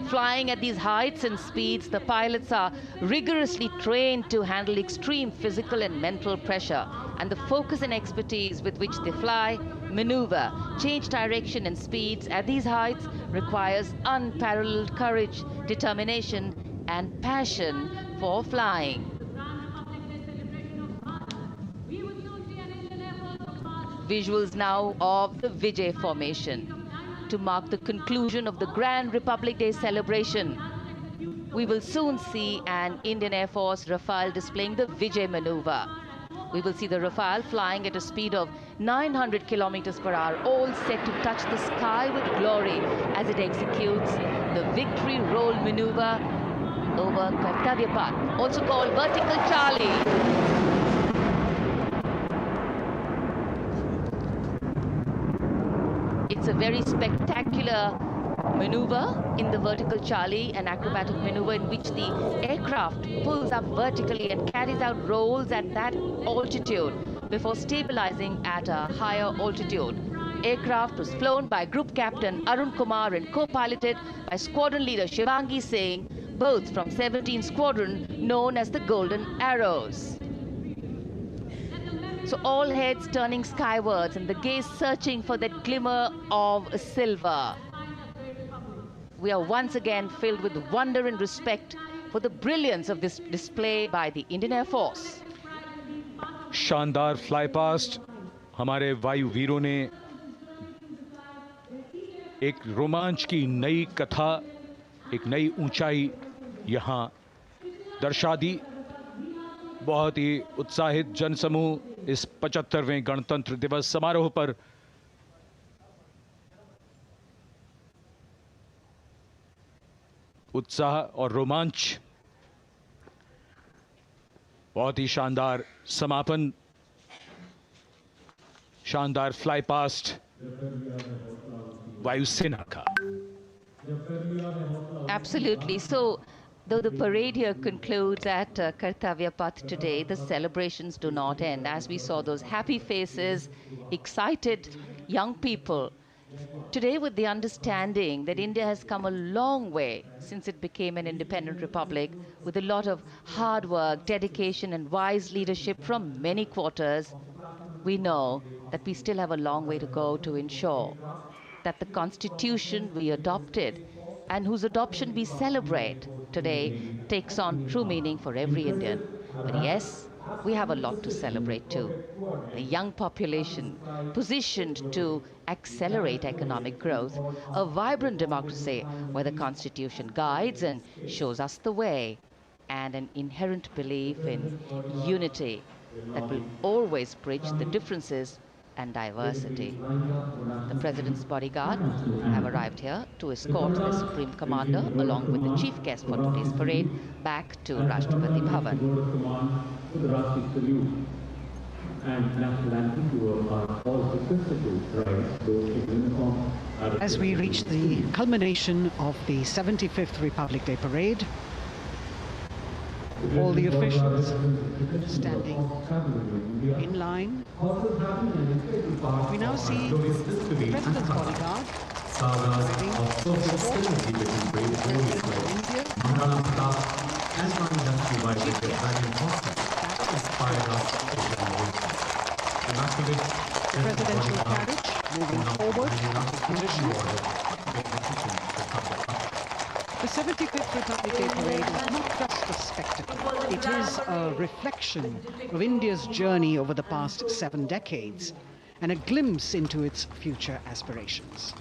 flying at these heights and speeds, the pilots are rigorously trained to handle extreme physical and mental pressure, and the focus and expertise with which they fly, maneuver, change direction and speeds at these heights requires unparalleled courage, determination and passion for flying. Visuals now of the Vijay formation to mark the conclusion of the Grand Republic Day celebration. We will soon see an Indian Air Force Rafale displaying the Vijay maneuver. We will see the Rafale flying at a speed of 900 kilometers per hour, all set to touch the sky with glory as it executes the victory roll maneuver over Kartavya Path, also called Vertical Charlie. It's a very spectacular maneuver in the Vertical Charlie, an acrobatic maneuver in which the aircraft pulls up vertically and carries out rolls at that altitude before stabilizing at a higher altitude. Aircraft was flown by Group Captain Arun Kumar and co-piloted by Squadron Leader Shivangi Singh, both from 17th Squadron known as the Golden Arrows. So all heads turning skywards and the gaze searching for that glimmer of silver. We are once again filled with wonder and respect for the brilliance of this display by the Indian Air Force. शानदार fly past हमारे वायु वीरों ने एक रोमांच की नई कथा, एक नई ऊंचाई यहां दर्शा दी। बहुत ही उत्साहित जनसमूह इस 75वें गणतंत्र दिवस समारोह पर उत्साह और रोमांच, बहुत ही शानदार समापन, शानदार फ्लाई पास्ट वायुसेना का। Absolutely. So, though the parade here concludes at Kartavya Path today, the celebrations do not end. As we saw those happy faces, excited young people, today with the understanding that India has come a long way since it became an independent republic, with a lot of hard work, dedication and wise leadership from many quarters, we know that we still have a long way to go to ensure that the constitution we adopted and whose adoption we celebrate today takes on true meaning for every Indian. But yes, we have a lot to celebrate too. A young population positioned to accelerate economic growth, a vibrant democracy where the constitution guides and shows us the way, and an inherent belief in unity that will always bridge the differences and diversity. The President's bodyguard have arrived here to escort the Supreme Commander along with the chief guest for today's parade back to Rashtrapati Bhavan. As we reach the culmination of the 75th Republic Day Parade, all the officials standing in line. We now see the President's bodyguard arriving to escort the President of India. The presidential carriage moving forward to position. The 75th Republic Day Parade is not just a spectacle. It is a reflection of India's journey over the past 7 decades and a glimpse into its future aspirations.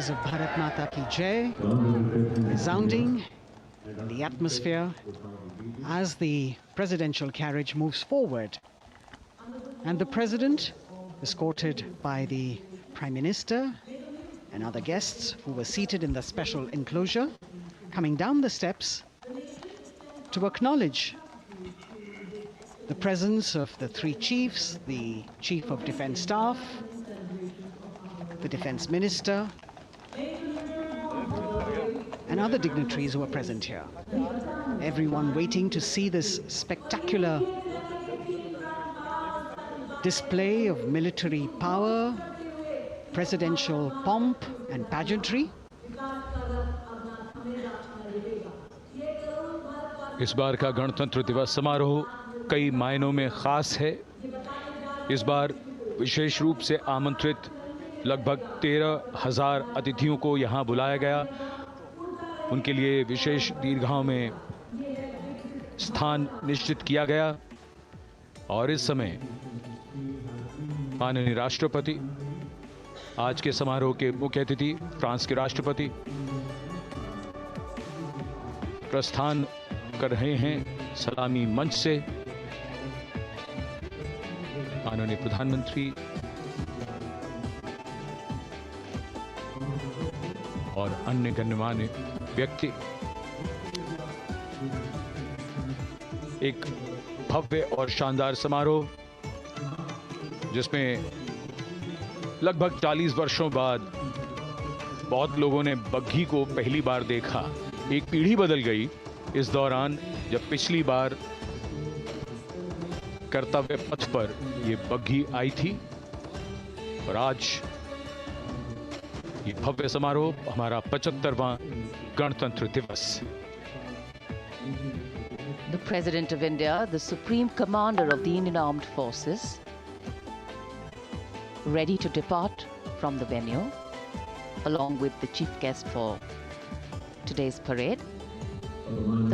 jaykaras of Bharat Mata Ki Jai resounding in the atmosphere as the presidential carriage moves forward. And the president, escorted by the Prime Minister and other guests who were seated in the special enclosure, coming down the steps to acknowledge the presence of the three chiefs, the Chief of Defence Staff, the Defence Minister, and other dignitaries who are present here. Everyone waiting to see this spectacular display of military power, presidential pomp and pageantry. इस बार का गणतंत्र दिवस समारोह कई मायनों में खास है। इस बार विशेष रूप से आमंत्रित लगभग 13,000 अतिथियों को यहां बुलाया गया। उनके लिए विशेष दीर्घाओं में स्थान निश्चित किया गया और इस समय माननीय राष्ट्रपति, आज के समारोह के मुख्य अतिथि फ्रांस के राष्ट्रपति प्रस्थान कर रहे हैं सलामी मंच से। माननीय प्रधानमंत्री और अन्य गण्यमान्य व्यक्ति एक भव्य और शानदार समारोह जिसमें लगभग 40 वर्षों बाद बहुत लोगों ने बग्घी को पहली बार देखा। एक पीढ़ी बदल गई इस दौरान जब पिछली बार कर्तव्य पथ पर ये बग्घी आई थी और आज ये भव्य समारोह हमारा 75वां गणतंत्र दिवस। The President of India, the Supreme Commander of the Indian Armed Forces, ready to depart from the venue, along with the chief guest for today's parade,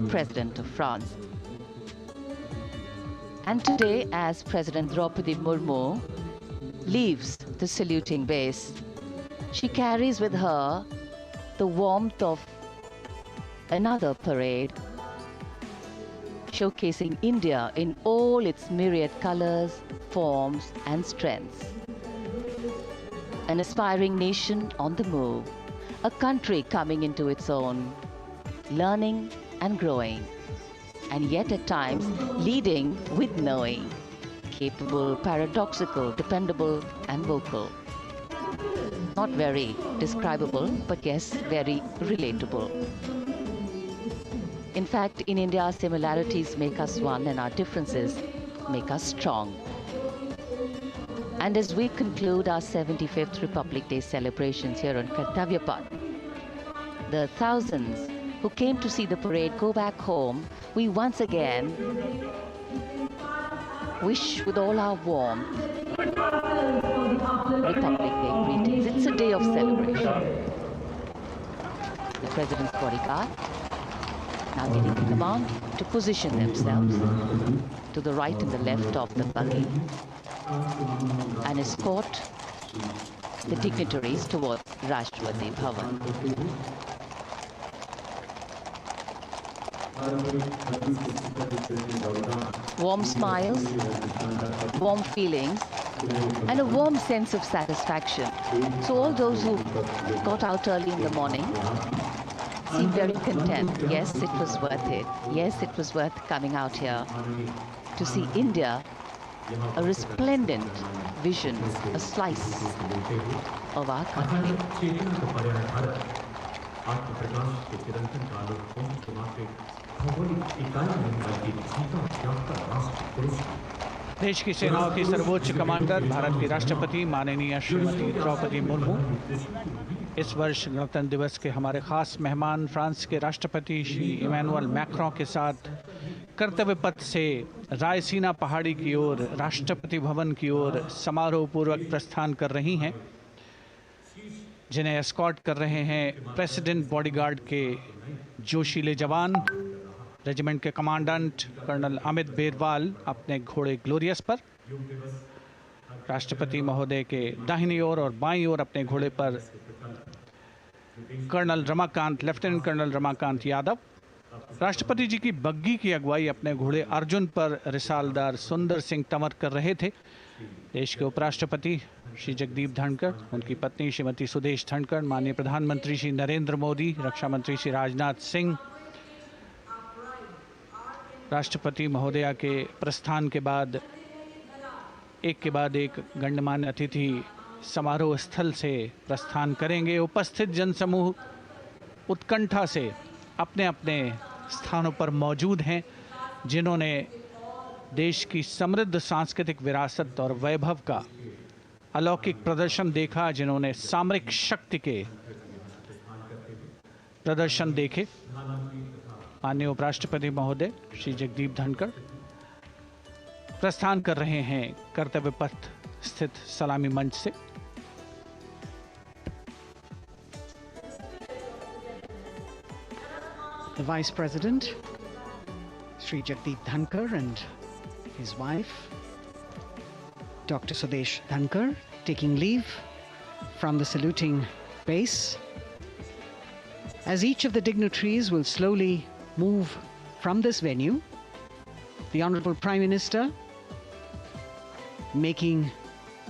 the President of France. And today, as President Draupadi Murmu leaves the saluting base, she carries with her the warmth of another parade, showcasing India in all its myriad colors, forms, and strengths. An aspiring nation on the move, a country coming into its own, learning and growing, and yet at times leading with knowing, capable, paradoxical, dependable, and vocal. Not very describable, but yes, very relatable. In fact, in India, similarities make us one and our differences make us strong. And as we conclude our 75th Republic Day celebrations here on Kartavya Path, the thousands who came to see the parade go back home, we once again wish with all our warmth Republic Day greetings. It's a day of celebration. The President's bodyguard now getting the command to position themselves to the right and the left of the buggy and escort the dignitaries towards Rashtrapati Bhavan. Warm smiles, warm feelings, and a warm sense of satisfaction. So all those who got out early in the morning seem very content. Yes, it was worth it. Yes, it was worth coming out here to see India, a resplendent vision, a slice of our country. देश की सेनाओं की सर्वोच्च commander Bharat की राष्ट्रपति माननीय श्रीमती द्रौपदी मुर्मू इस वर्ष गणतंत्र दिवस के हमारे खास मेहमान फ्रांस के राष्ट्रपति श्री इमैनुअल मैक्रों के साथ कर्तव्य पथ से रायसीना पहाड़ी की ओर राष्ट्रपति भवन की ओर समारोह पूर्वक प्रस्थान कर रही हैं, जिन्हें एस्कॉर्ट कर रहे हैं प्रेसिडेंट बॉडीगार्ड के जोशीले जवान, रेजिमेंट के कमांडेंट कर्नल अमित बेरवाल अपने घोड़े ग्लोरियस पर, राष्ट्रपति महोदय के दाहिनी ओर और बाईं ओर अपने घोड़े पर colonel Ramakant, lieutenant colonel Ramakant Yadav. राष्ट्रपति जी की बग्गी की अगुवाई अपने घोड़े अर्जुन पर रिसालदार सुंदर सिंह तंवर कर रहे थे। देश के उपराष्ट्रपति श्री जगदीप धनखड़, उनकी पत्नी श्रीमती सुदेश धनखड़, माननीय प्रधानमंत्री श्री नरेंद्र मोदी, रक्षा मंत्री श्री राजनाथ सिंह, राष्ट्रपति महोदया के प्रस्थान के बाद एक गण्यमान्य अतिथि समारोह स्थल से प्रस्थान करेंगे। उपस्थित जनसमूह उत्कंठा से अपने अपने स्थानों पर मौजूद हैं, जिन्होंने देश की समृद्ध सांस्कृतिक विरासत और वैभव का अलौकिक प्रदर्शन देखा, जिन्होंने सामरिक शक्ति के प्रदर्शन देखे। माननीय उपराष्ट्रपति महोदय श्री जगदीप धनखड़ प्रस्थान कर रहे हैं कर्तव्य पथ स्थित सलामी मंच से। The Vice President, Sri Jagdeep Dhankar, and his wife, Dr. Sudesh Dhankar, taking leave from the saluting base. As each of the dignitaries will slowly move from this venue, the Honorable Prime Minister making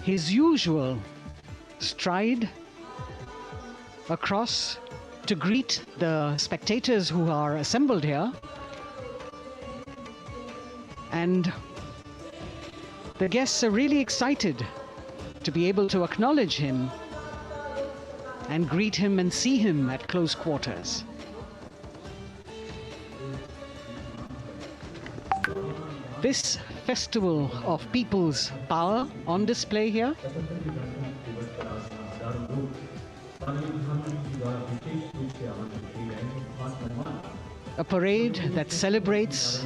his usual stride across to greet the spectators who are assembled here. And the guests are really excited to be able to acknowledge him and greet him and see him at close quarters. This festival of people's power on display here a parade that celebrates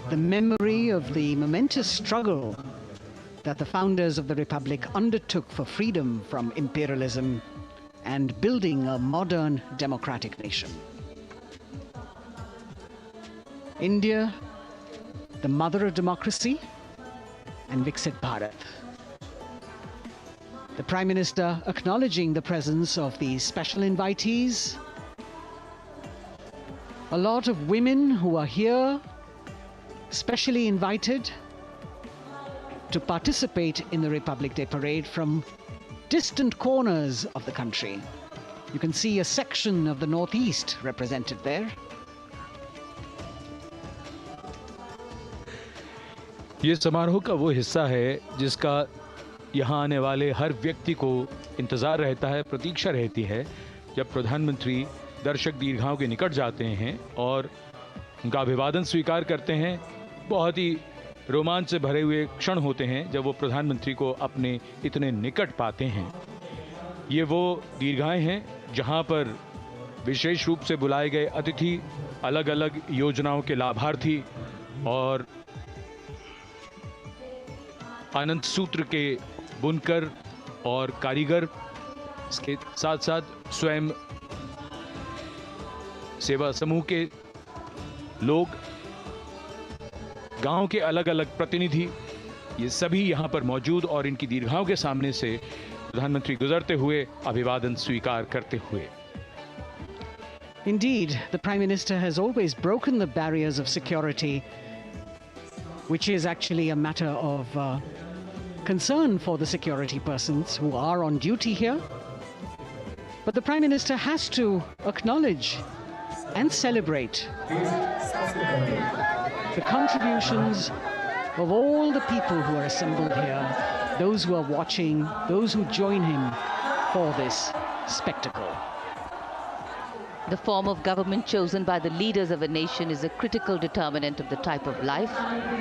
the memory of the momentous struggle that the founders of the Republic undertook for freedom from imperialism and building a modern democratic nation. India, the mother of democracy, and Viksit Bharat. The Prime Minister acknowledging the presence of these special invitees. A lot of women who are here, specially invited to participate in the Republic Day Parade from distant corners of the country. You can see a section of the Northeast represented there. ये समारोह का वो हिस्सा है जिसका यहाँ आने वाले हर व्यक्ति को इंतज़ार रहता है, प्रतीक्षा रहती है, जब प्रधानमंत्री दर्शक दीर्घाओं के निकट जाते हैं और उनका अभिवादन स्वीकार करते हैं। बहुत ही रोमांच से भरे हुए क्षण होते हैं जब वो प्रधानमंत्री को अपने इतने निकट पाते हैं। ये वो दीर्घाएं हैं जहाँ पर विशेष रूप से बुलाए गए अतिथि, अलग अलग योजनाओं के लाभार्थी और आनंद सूत्र के बुनकर और कारीगर, इसके साथ साथ स्वयं सेवा समूह के लोग, गांव के अलग अलग प्रतिनिधि, ये सभी यहां पर मौजूद और इनकी दीर्घाओं के सामने से प्रधानमंत्री गुजरते हुए अभिवादन स्वीकार करते हुए। Indeed, the Prime Minister has always broken the barriers of security, which is actually a matter of concern for the security persons who are on duty here. But the Prime Minister has to acknowledge and celebrate the contributions of all the people who are assembled here, those who are watching, those who join him for this spectacle. The form of government chosen by the leaders of a nation is a critical determinant of the type of life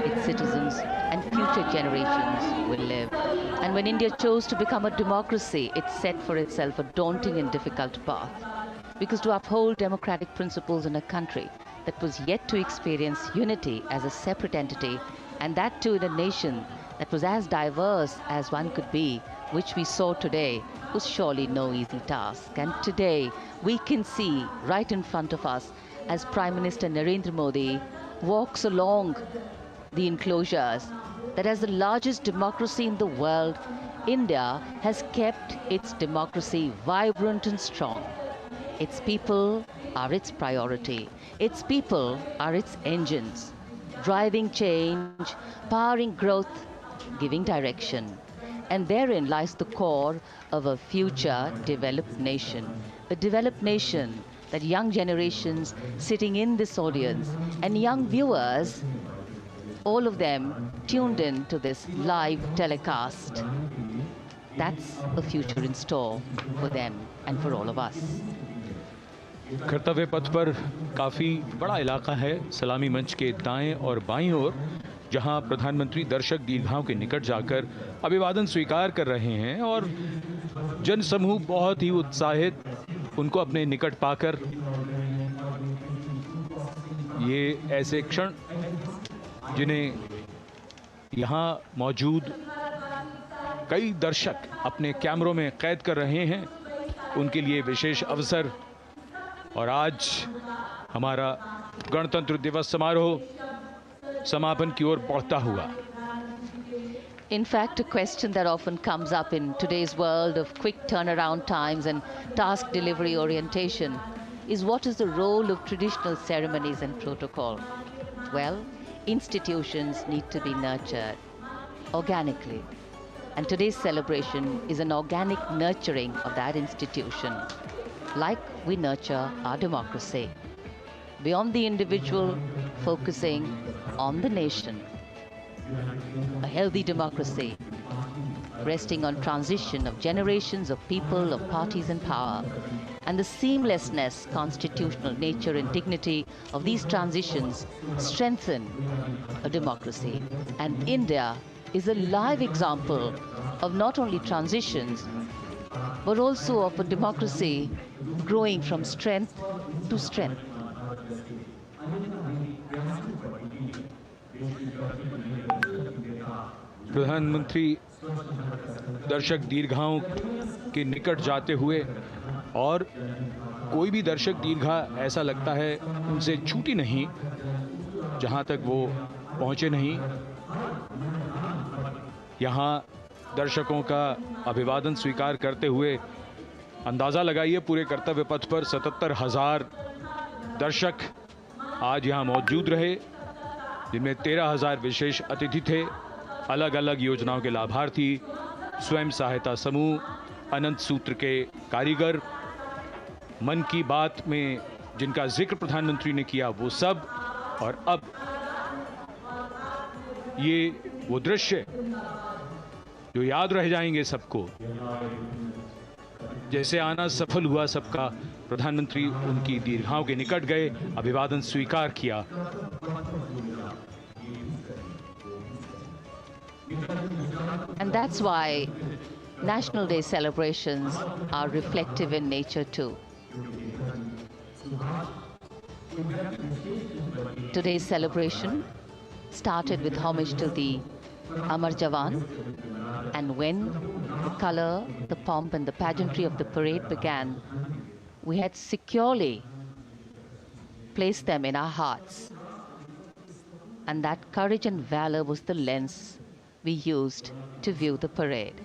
its citizens and future generations will live. And when India chose to become a democracy, it set for itself a daunting and difficult path. Because to uphold democratic principles in a country that was yet to experience unity as a separate entity, and that too in a nation that was as diverse as one could be, which we saw today, was surely no easy task. And today, we can see right in front of us as Prime Minister Narendra Modi walks along the enclosures that as the largest democracy in the world, India has kept its democracy vibrant and strong. Its people are its priority. Its people are its engines, driving change, powering growth, giving direction. And therein lies the core of a future developed nation. A developed nation that young generations sitting in this audience and young viewers, all of them tuned in to this live telecast. That's a future in store for them and for all of us. कर्तव्य पथ पर काफ़ी बड़ा इलाका है, सलामी मंच के दाएं और बाईं ओर, जहां प्रधानमंत्री दर्शक दीर्घाओं के निकट जाकर अभिवादन स्वीकार कर रहे हैं और जनसमूह बहुत ही उत्साहित उनको अपने निकट पाकर। ये ऐसे क्षण जिन्हें यहाँ मौजूद कई दर्शक अपने कैमरों में कैद कर रहे हैं, उनके लिए विशेष अवसर। और आज हमारा गणतंत्र दिवस समारोह समापन की ओर बढ़ता हुआ। In fact, a question that often comes up in today's world of quick turnaround times and task delivery orientation is what is the role of traditional ceremonies and protocol? Well, institutions need to be nurtured organically. And today's celebration is an organic nurturing of that institution, like we nurture our democracy. Beyond the individual, focusing on the nation. A healthy democracy, resting on transition of generations of people, of parties in power, and the seamlessness, constitutional nature and dignity of these transitions strengthen a democracy. And India is a live example of not only transitions, but also of a democracy growing from strength to strength. प्रधानमंत्री दर्शक दीर्घाओं के निकट जाते हुए, और कोई भी दर्शक दीर्घा ऐसा लगता है उनसे छूटी नहीं जहां तक वो पहुंचे नहीं। यहाँ दर्शकों का अभिवादन स्वीकार करते हुए अंदाज़ा लगाइए, पूरे कर्तव्य पथ पर 77,000 दर्शक आज यहाँ मौजूद रहे, जिनमें 13,000 विशेष अतिथि थे, अलग अलग योजनाओं के लाभार्थी, स्वयं सहायता समूह, अनंत सूत्र के कारीगर, मन की बात में जिनका जिक्र प्रधानमंत्री ने किया वो सब। और अब ये वो दृश्य जो याद रह जाएंगे सबको, जैसे आना सफल हुआ सबका, प्रधानमंत्री उनकी दीर्घाओं के निकट गए, अभिवादन स्वीकार किया। And that's why National Day celebrations are reflective in nature too. Today's celebration started with homage to the Amar Jawan, and when the color, the pomp and the pageantry of the parade began, we had securely placed them in our hearts. And that courage and valor was the lens we used to view the parade.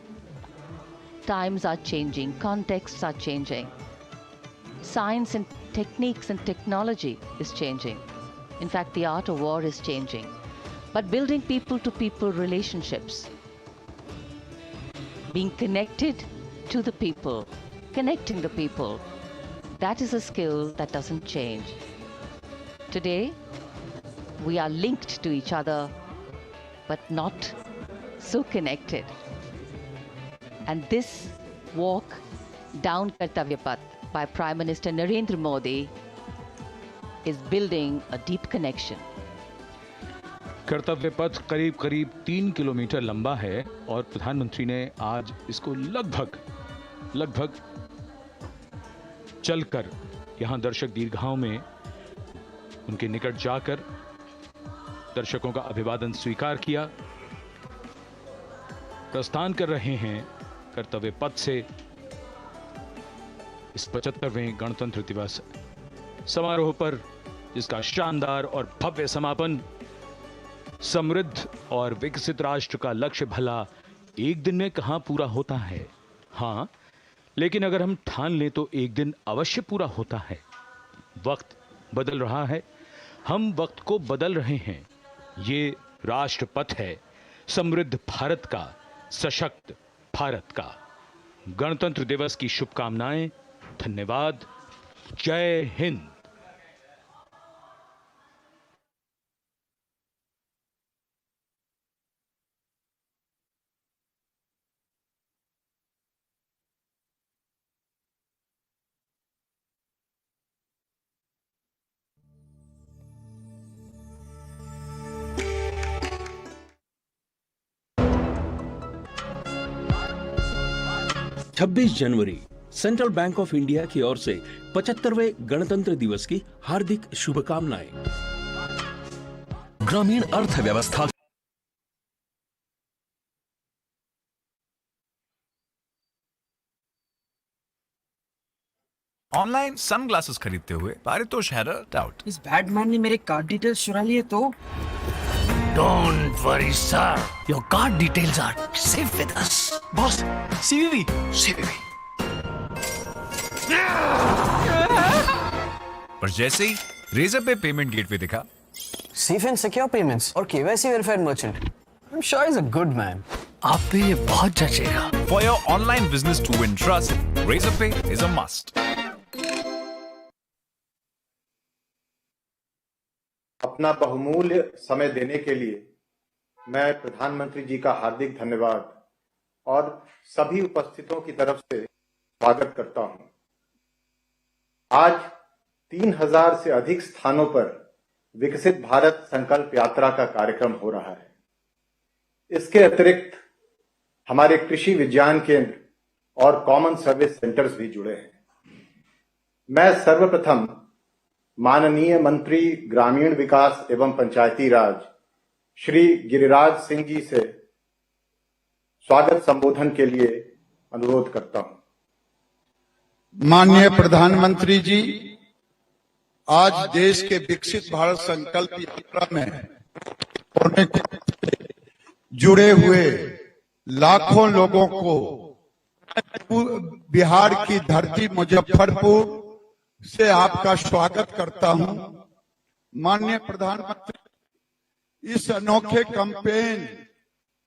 Times are changing, contexts are changing. Science and techniques and technology is changing. In fact, the art of war is changing. But building people-to-people relationships, being connected to the people, connecting the people, that is a skill that doesn't change. Today, we are linked to each other, but not so connected. And this walk down Kartavya Path by Prime Minister Narendra Modi is building a deep connection. कर्तव्य पथ करीब करीब 3 kilometre लंबा है और प्रधानमंत्री ने आज इसको लगभग चलकर यहां दर्शक दीर्घाओं में उनके निकट जाकर दर्शकों का अभिवादन स्वीकार किया। प्रस्थान कर रहे हैं कर्तव्य पथ से इस 75वें गणतंत्र दिवस समारोह पर, जिसका शानदार और भव्य समापन समृद्ध और विकसित राष्ट्र का लक्ष्य भला एक दिन में कहां पूरा होता है। हाँ, लेकिन अगर हम ठान लें तो एक दिन अवश्य पूरा होता है। वक्त बदल रहा है, हम वक्त को बदल रहे हैं। ये राष्ट्रपथ है समृद्ध भारत का, सशक्त भारत का। गणतंत्र दिवस की शुभकामनाएं। धन्यवाद। जय हिंद। छब्बीस जनवरी सेंट्रल बैंक ऑफ इंडिया की ओर से 75वें गणतंत्र दिवस की हार्दिक शुभकामनाएं। ग्रामीण अर्थव्यवस्था ऑनलाइन सनग्लासेस खरीदते हुए पारितोष हैड अ डाउट। इस बैडमैन ने मेरे कार्ड डिटेल्स चुरा लिए तो? Don't worry, sir. Your card details are safe with us. Boss, CVV। पर जैसे ही रेजर पे पेमेंट गेटवे दिखा, सेफ एंड सिक्योर पेमेंट्स और KYC verified merchant. I'm sure he's a good man. आप पे ये बहुत जचेगा। For your online business to win trust, Razorpay is a must. अपना बहुमूल्य समय देने के लिए मैं प्रधानमंत्री जी का हार्दिक धन्यवाद और सभी उपस्थितों की तरफ से स्वागत करता हूं। आज 3000 से अधिक स्थानों पर विकसित भारत संकल्प यात्रा का कार्यक्रम हो रहा है। इसके अतिरिक्त हमारे कृषि विज्ञान केंद्र और कॉमन सर्विस सेंटर्स भी जुड़े हैं। मैं सर्वप्रथम माननीय मंत्री ग्रामीण विकास एवं पंचायती राज श्री गिरिराज सिंह जी से स्वागत संबोधन के लिए अनुरोध करता हूं। माननीय प्रधानमंत्री जी, आज देश के विकसित भारत संकल्प यात्रा में जुड़े हुए लाखों लोगों को बिहार की धरती मुजफ्फरपुर से आपका स्वागत करता हूं। माननीय प्रधानमंत्री, इस अनोखे कैंपेन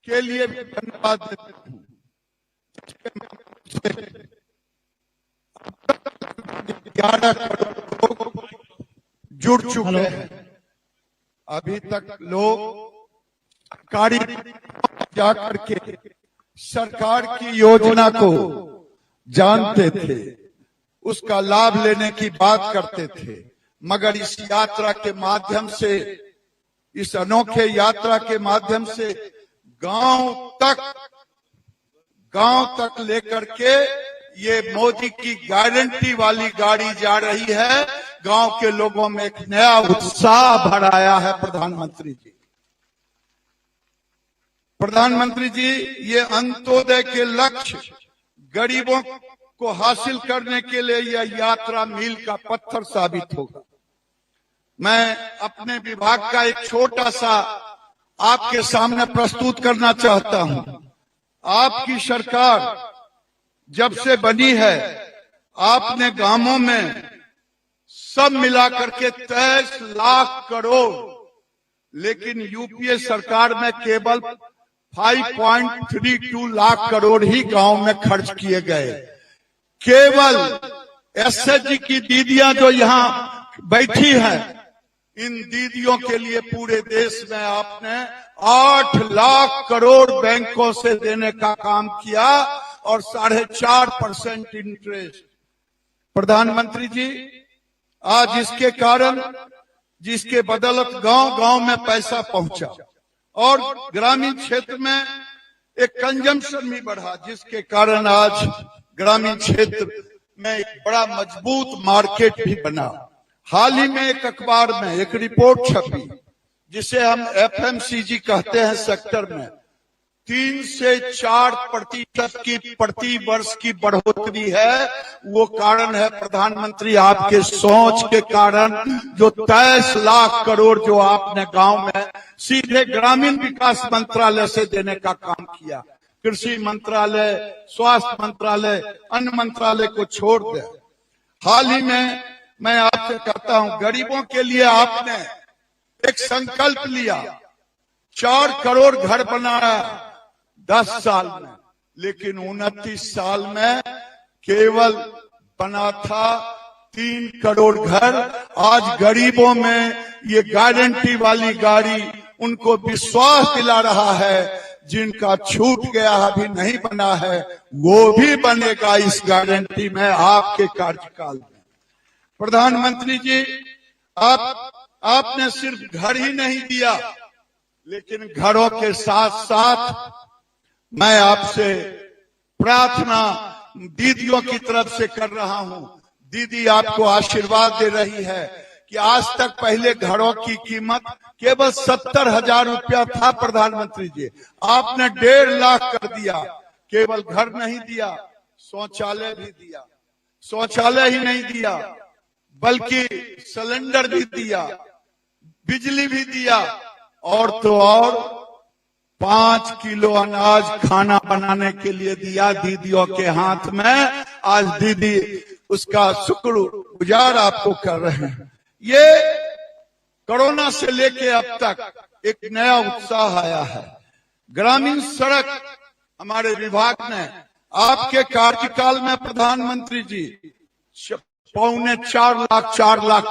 के लिए धन्यवाद देता हूं। 11 करोड़ लोग जुड़ चुके हैं। अभी तक लोग सरकारी जाकर के सरकार की योजना को जानते थे, उसका लाभ लेने की बात करते थे, मगर इस यात्रा के माध्यम से, इस अनोखे यात्रा के माध्यम से गांव तक लेकर के ये मोदी की गारंटी वाली गाड़ी जा रही है। गांव के लोगों में एक नया उत्साह भराया है। प्रधानमंत्री जी, ये अंत्योदय के लक्ष्य गरीबों को हासिल करने के लिए यह यात्रा मील का पत्थर साबित होगा। मैं अपने विभाग का एक छोटा सा आपके सामने प्रस्तुत करना चाहता हूं। आपकी सरकार जब से बनी है, आपने गांवों में सब मिलाकर के 23 लाख करोड़, लेकिन यूपीए सरकार में केवल 5.32 लाख करोड़ ही गांव में खर्च किए गए। केवल एसएचजी की दीदियां जो यहाँ बैठी हैं, इन दीदियों के लिए पूरे देश में आपने 8 लाख करोड़ बैंकों से देने का काम किया और 4.5% इंटरेस्ट। प्रधानमंत्री जी, आज इसके कारण, जिसके बदौलत गांव में पैसा पहुंचा और ग्रामीण क्षेत्र में एक कंजम्पशन भी बढ़ा, जिसके कारण आज ग्रामीण क्षेत्र में एक बड़ा मजबूत मार्केट भी बना। हाल ही में एक अखबार में एक रिपोर्ट छपी, जिसे हम FMCG कहते हैं सेक्टर में, 3 से 4% की प्रति वर्ष की बढ़ोतरी है। वो कारण है प्रधानमंत्री आपके सोच के कारण, जो 23 लाख करोड़ जो आपने गांव में सीधे ग्रामीण विकास मंत्रालय से देने का काम किया। कृषि मंत्रालय, स्वास्थ्य मंत्रालय, अन्य मंत्रालय को छोड़ दें। हाल ही में मैं आपसे कहता हूं, गरीबों के लिए आपने एक संकल्प लिया, 4 करोड़ घर बनाया 10 साल में, लेकिन 29 साल में केवल बना था 3 करोड़ घर। आज गरीबों में ये गारंटी वाली गाड़ी उनको विश्वास दिला रहा है, जिनका छूट गया अभी नहीं बना है वो भी बनेगा इस गारंटी में आपके कार्यकाल में। प्रधानमंत्री जी, आपने सिर्फ घर ही नहीं दिया, लेकिन घरों के साथ साथ मैं आपसे प्रार्थना दीदियों की तरफ से कर रहा हूं। दीदी आपको आशीर्वाद दे रही है कि आज तक पहले घरों की कीमत केवल 70,000 रुपया था प्रधानमंत्री जी, आपने 1.5 लाख कर दिया। केवल घर नहीं दिया, शौचालय भी दिया। शौचालय ही नहीं दिया बल्कि सिलेंडर भी दिया, बिजली भी दिया, और तो और 5 किलो अनाज खाना बनाने के लिए दिया दीदियों के हाथ में। आज दीदी उसका शुक्रगुजार आपको कर रहे हैं। ये कोरोना से लेके अब तक एक नया उत्साह आया है। ग्रामीण सड़क हमारे विभाग ने आपके कार्यकाल में प्रधानमंत्री जी 4.25 लाख